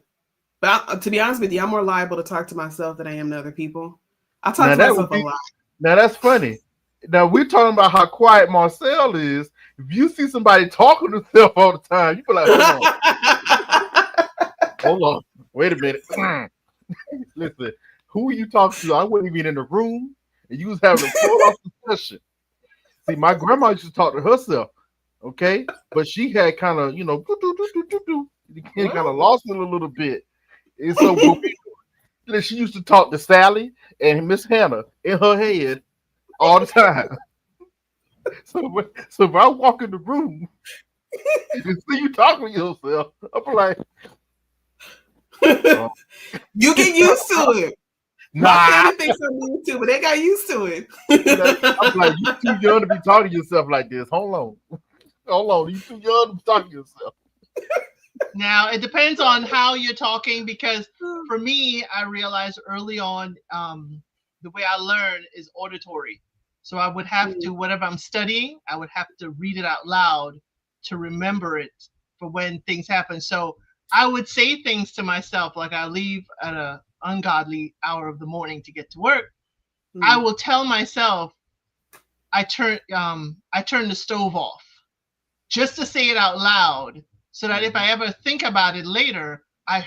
But to be honest with you, I'm more liable to talk to myself than I am to other people. I talk Now to that would myself a be lot. now that's funny. Now we're talking about how quiet Marcel is. If you see somebody talking to themselves all the time, you be like, hold on, wait a minute. Listen, who are you talking to? I wasn't even in the room, and you was having a full off discussion. See, my grandma used to talk to herself, okay, but she had kind of, kind of Well, lost it a little bit, and so she used to talk to Sally and Miss Hannah in her head all the time. So if I walk in the room and see you talking to yourself, I'm like, oh, you get used to it. My nah. family thinks I'm used to it, but they got used to I'm like, it. you too young to be talking to yourself like this. Hold on, you too young to be talking to yourself. Now, it depends on how you're talking because for me, I realized early on the way I learn is auditory. So I would have to, whatever I'm studying, I would have to read it out loud to remember it for when things happen. So I would say things to myself like I leave at a ungodly hour of the morning to get to work. I will tell myself I turn the stove off just to say it out loud so that if I ever think about it later, I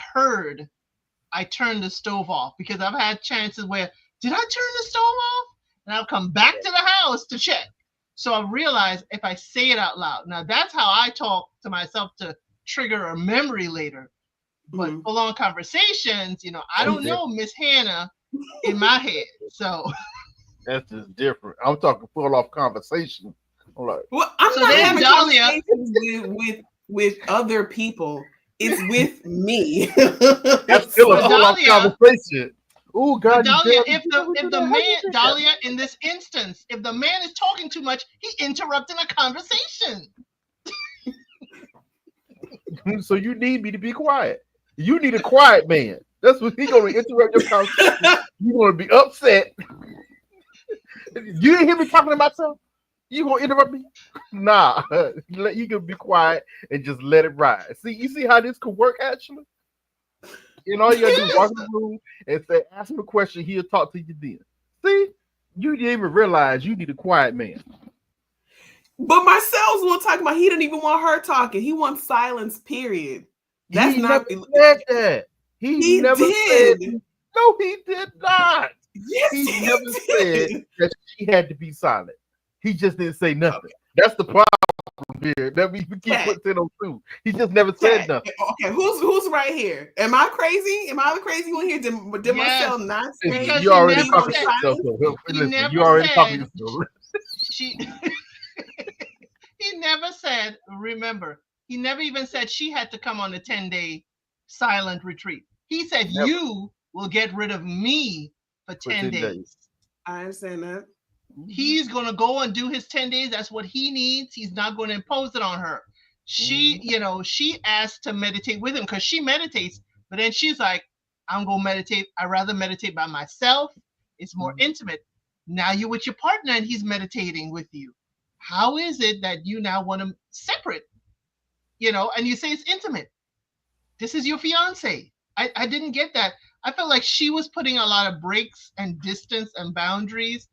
turned the stove off because I've had chances where did I turn the stove off? And I'll come back to the house to check. So I realized if I say it out loud, now that's how I talk to myself to trigger a memory later. But full on conversations, I That's don't know different. Miss Hannah in my head. So That's just different. I'm talking full off conversation. I'm like, Well, I'm so not then having Dahlia, conversations with other people. It's with me. that's still a but So full off Dahlia, conversation. Oh But God, you Dahlia, dare me? if Dare the we do if the that? How you man did that? Dahlia in this instance, if the man is talking too much, he interrupting a conversation. So you need me to be quiet. You need a quiet man. That's what he's gonna interrupt your conversation. You're gonna be upset. You didn't hear me talking to myself. You gonna interrupt me? Nah. You can be quiet and just let it ride. See, you see how this could work actually? All you gotta do is walk Yes. in the room and say, ask him a question, he'll talk to you then. See? You didn't even realize you need a quiet man. but Marcel's one talking about he didn't even want her talking. He wants silence, period. That's He never not said that. He he never said. did. No, he did not. Yes, He he never said did. that she had to be silent. He just didn't say nothing. That's the problem here. That we keep Okay. putting it on two. He just never said Okay. nothing. Okay. Who's right here? Am I crazy? Am I the crazy one here? Did Marcel Yes, not Listen, say because you he already he never talking wanted said to yourself. silence? he Listen, you never already talking to said yourself. she he never said, remember, he never even said she had to come on a 10-day silent retreat. He said Never you will get rid of me for for 10 10 days. days. I understand that. Mhm, He's going to go and do his 10 days. That's what he needs. He's not going to impose it on her. mhm, She asked to meditate with him because she meditates, but then she's like, I'm going to meditate. I rather meditate by myself. It's more mhm. intimate. Now you're with your partner and he's meditating with you. How is it that you now want to separate, and you say it's intimate? This is your fiance. I didn't get that. I felt like she was putting a lot of breaks and distance and boundaries,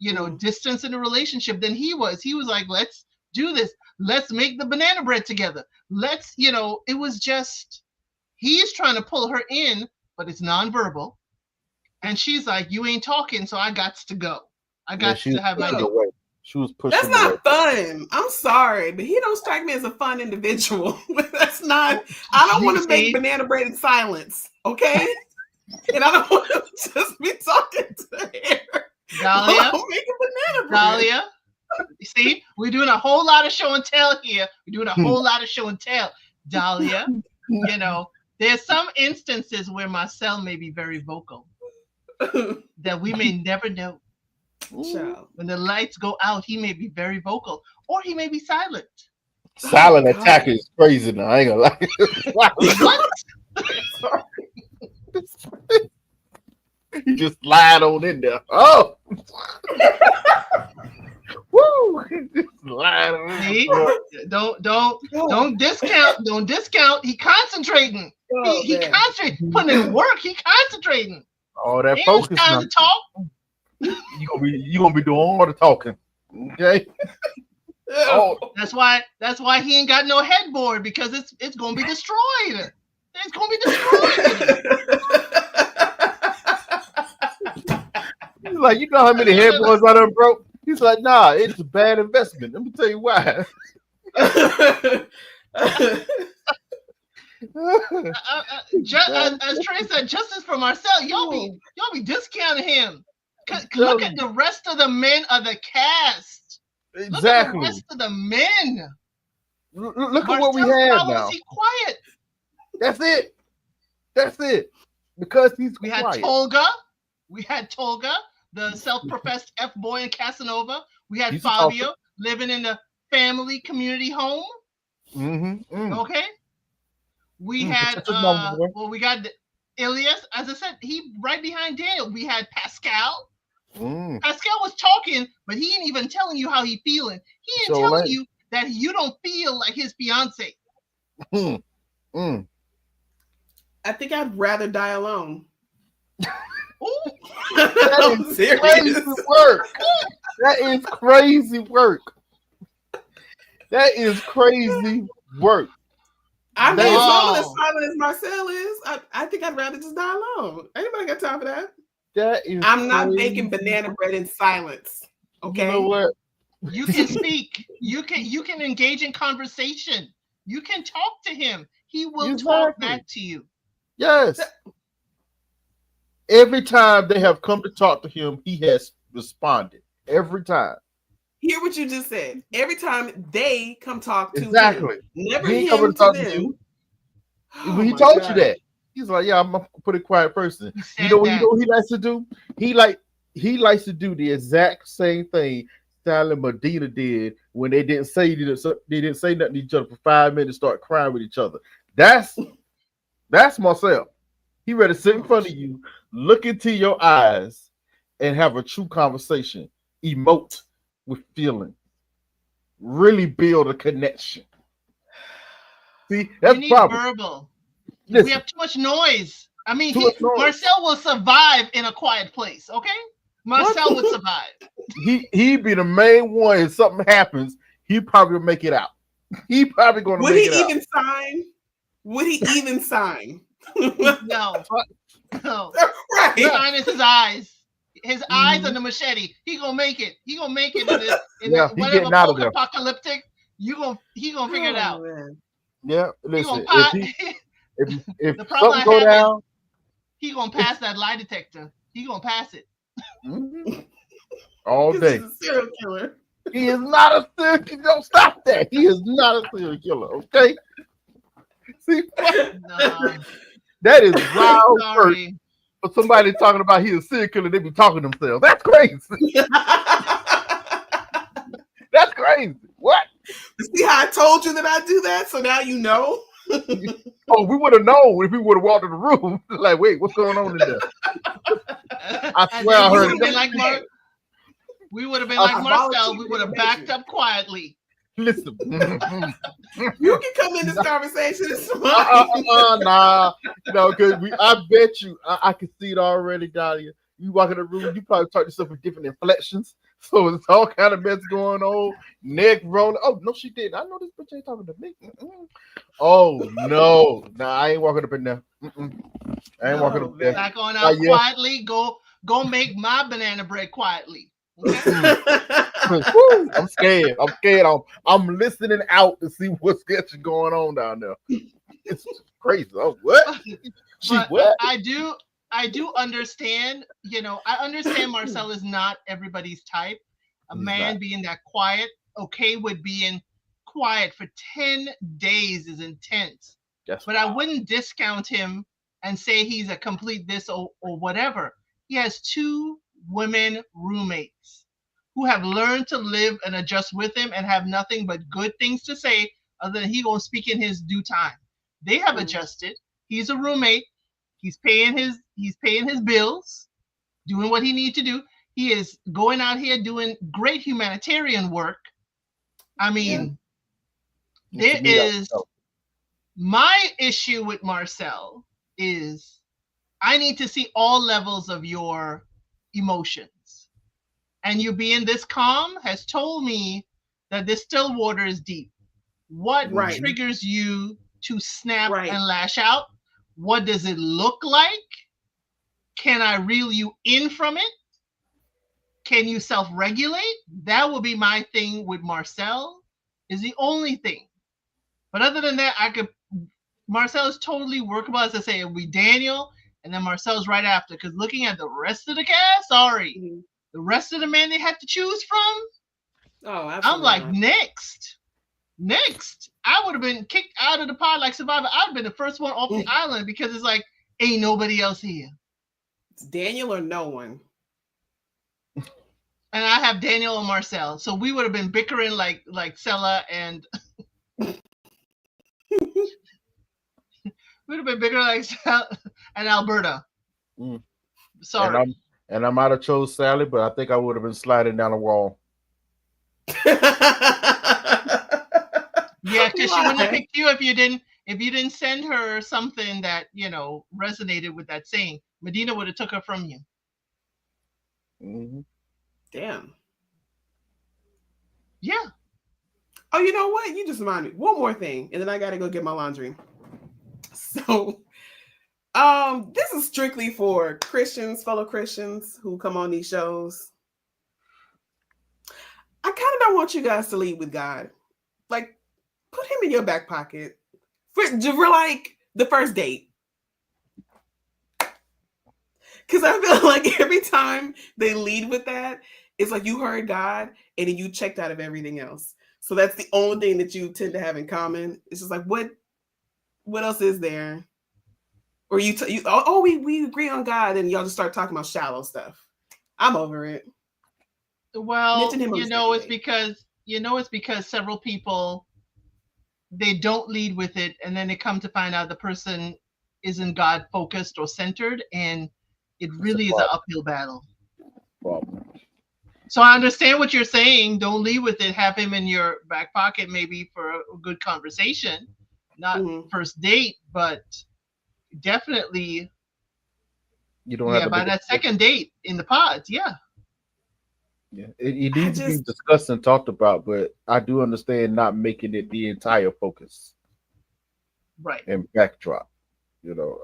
Mm. distance in the relationship than he was. He was like, let's do this. Let's make the banana bread together. Let's, it was just, he's trying to pull her in, but it's nonverbal. And she's like, you ain't talking, so I got to go. I got to have my day. She was pushing. That's not fun. I'm sorry, but he don't strike me as a fun individual. That's not. I don't want to make banana bread in silence, okay? And I don't want to just be talking to her. Dahlia, making banana bread. Dahlia, you see, we're doing a whole lot of show and tell here. We're doing a whole lot of show and tell. Dahlia, there's some instances where Marcel may be very vocal that we may never know. When the lights go out, he may be very vocal, or he may be silent. Silent attacker is crazy now. I ain't gonna lie. What? He just slide on in there. Oh, woo! Just slide on. See? Don't discount. Don't discount. He concentrating. He concentrating. Putting in work. He concentrating. Oh, that focus. Time to talk. You gonna be doing all the talking, okay? Oh, that's why he ain't got no headboard, because it's gonna be destroyed. It's gonna be destroyed. He's like, you know how many headboards I done broke? He's like, nah, it's a bad investment. Let me tell you why. As Trey said, justice for Marcel. Y'all be discounting him. Look at the rest of the men of the cast. Exactly. Look at the rest of the men. Look at what we have now. He quiet. That's it. Because he's we quiet. had Tolga, the self-professed F-boy in Casanova. We had He's Fabio living in a family community home. Okay. We had we got Ilias, as I said, he right behind Daniel. We had Pascal. Pascal was talking, but he ain't even telling you how he feeling. He ain't telling you that you don't feel like his fiance. I think I'd rather die alone. That is crazy work. That is crazy work. That is crazy work. I mean, as long as silent as Marcel is, I think I'd rather just die alone. Anybody got time for that? I'm not making banana bread in silence. Okay. You know what? You can speak. You can engage in conversation. You can talk to him. He will talk back to you. Yes. Every time they have come to talk to him, he has responded. Every time. Hear what you just said. Every time they come talk to him. Never he him to them. You. He told you that. He's like, yeah, I'm a pretty quiet person. You know what he likes to do? He likes to do the exact same thing Sally and Medina did when they didn't say nothing to each other for 5 minutes, start crying with each other. That's Marcel. He ready to sit in front of you, look into your eyes, and have a true conversation. Emote with feeling. Really build a connection. See, that's the problem. Verbal. Listen, we have too much noise. I mean, Marcel will survive in a quiet place, okay? Marcel would survive. He'd be the main one. If something happens, he probably will make it out. He probably going to make it out. Would he even sign? Would he even sign? No. Right. His sign is his eyes. His eyes on the machete. He gonna make it. He gonna make it in whatever post-apocalyptic. He gonna figure it out. Man. Yeah, listen. If the problem something go down, he gonna pass that lie detector. He gonna pass it. All day. He's a serial killer. He is not a serial killer. Don't stop that. He is not a serial killer. Okay. See, that is wild work. For somebody talking about he's a serial killer, they be talking to themselves. That's crazy. That's crazy. What? See how I told you that I do that? So now you know. Oh, we would have known if we would have walked in the room. Like, wait, what's going on in there? I swear I heard it. We would have been like Marcel. We would have backed up quietly. Listen, you can come in this conversation. Nah, no, because I bet you, I can see it already, Dahlia. You walk in the room, you probably talk to yourself with different inflections, So it's all kind of mess going on. Neck rolling. Oh no, she did. I know this bitch ain't talking to me. Mm-mm. Oh no, nah, I ain't walking up in there. Mm-mm. I ain't walking Oh up there. man. Back on Ah, out yeah. quietly. Go make my banana bread quietly. Okay. Woo, I'm scared. I'm scared. I'm listening out to see what's actually going on down there. It's crazy. Oh, what? She But what? I do understand. I understand Marcel is not everybody's type. A He's not. man being that quiet, okay, with being quiet for 10 days is intense. That's But I wild. wouldn't discount him and say he's a complete this or whatever. He has two women roommates who have learned to live and adjust with him and have nothing but good things to say other than he gonna speak in his due time. They have Mm. adjusted. He's a roommate. He's paying his bills, doing what he needs to do. He is going out here doing great humanitarian work. I Yeah. mean, And to there me, that is my issue with Marcel is I need to see all levels of your emotions. And you being this calm has told me that this still water is deep. What Right. Mhm. triggers you to snap Right. and lash out? What does it look like? Can I reel you in from it? Can you self-regulate? That will be my thing with Marcel. Is the only thing. But other than that, Marcel is totally workable. As I say, it'll be Daniel, and then Marcel's right after. Because looking at the rest of the cast, sorry, Mhm. the rest of the men they had to choose from, Oh, I'm absolutely like, not. next. I would have been kicked out of the pod like Survivor. I'd have been the first one off the island because it's like, ain't nobody else here. It's Daniel or no one. And I have Daniel and Marcel. So we would have been bickering like Sella and we'd have been bickering like Sella and Alberta. Mm. And Sorry. I might have chose Sally, but I think I would have been sliding down the wall. Yeah, because she wouldn't have Why? picked you if you didn't send her something that resonated with that saying. Medina would have took her from you. Hmm. Damn. Yeah. Oh, you know what? You just reminded me. One more thing, and then I gotta go get my laundry. So, this is strictly for Christians, fellow Christians who come on these shows. I kind of don't want you guys to lead with God. Like, put him in your back pocket for like the first date. Because I feel like every time they lead with that, it's like you heard God and then you checked out of everything else. So that's the only thing that you tend to have in common. It's just like what else is there? Or we agree on God and y'all just start talking about shallow stuff. I'm over it. Well, Mention him on the second date. it's because several people they don't lead with it, and then they come to find out the person isn't God focused or centered, and it That's a really is an uphill battle. problem. So I understand what you're saying. Don't lead with it. Have him in your back pocket, maybe for a good conversation, not Mhm. first date, but definitely, You don't have yeah, to by make it. that second date in the pods. Yeah, Yeah, it I needs to be just discussed and talked about, but I do understand not making it the entire focus right. and backdrop.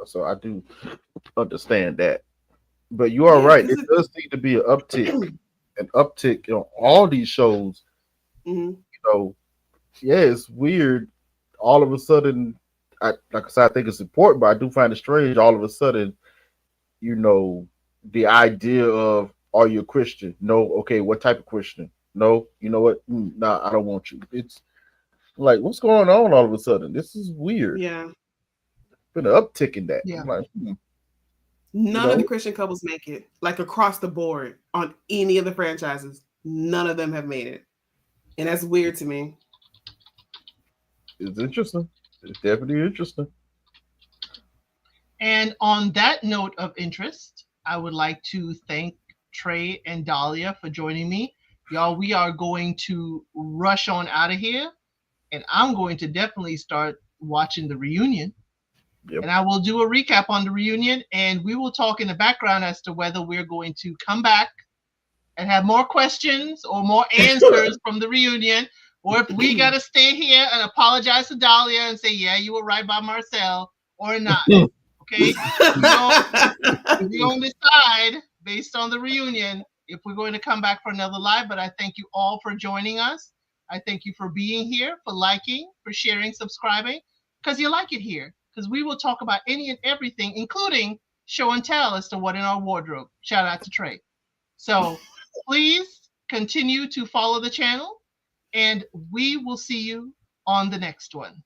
So I do understand that. But you are yeah, right. because It does seem to be an uptick on all these shows. Mhm. Yeah, it's weird. All of a sudden, like I said, I think it's important, but I do find it strange. All of a sudden, you know, the idea of are you a Christian? No, okay, what type of Christian? No, you know what? Nah, I don't want you. It's like what's going on all of a sudden? This is weird. Yeah. Been an uptick in that. Yeah. I'm like, you None of the know, Christian couples make it. Like across the board on any of the franchises. None of them have made it. And that's weird to me. it's interesting. It's definitely interesting. And on that note of interest, I would like to thank Trey and Dahlia for joining me. Y'all, we are going to rush on out of here, and I'm going to definitely start watching the reunion. Yep. And I will do a recap on the reunion, and we will talk in the background as to whether we're going to come back and have more questions or more answers from the reunion, or if we got to stay here and apologize to Dahlia and say, yeah, you were right by Marcel, or not. Okay? We don't decide based on the reunion if we're going to come back for another live, but I thank you all for joining us. I thank you for being here, for liking, for sharing, subscribing, because you like it here. Because we will talk about any and everything, including show and tell as to what in our wardrobe. Shout out to Trey. So please continue to follow the channel, and we will see you on the next one.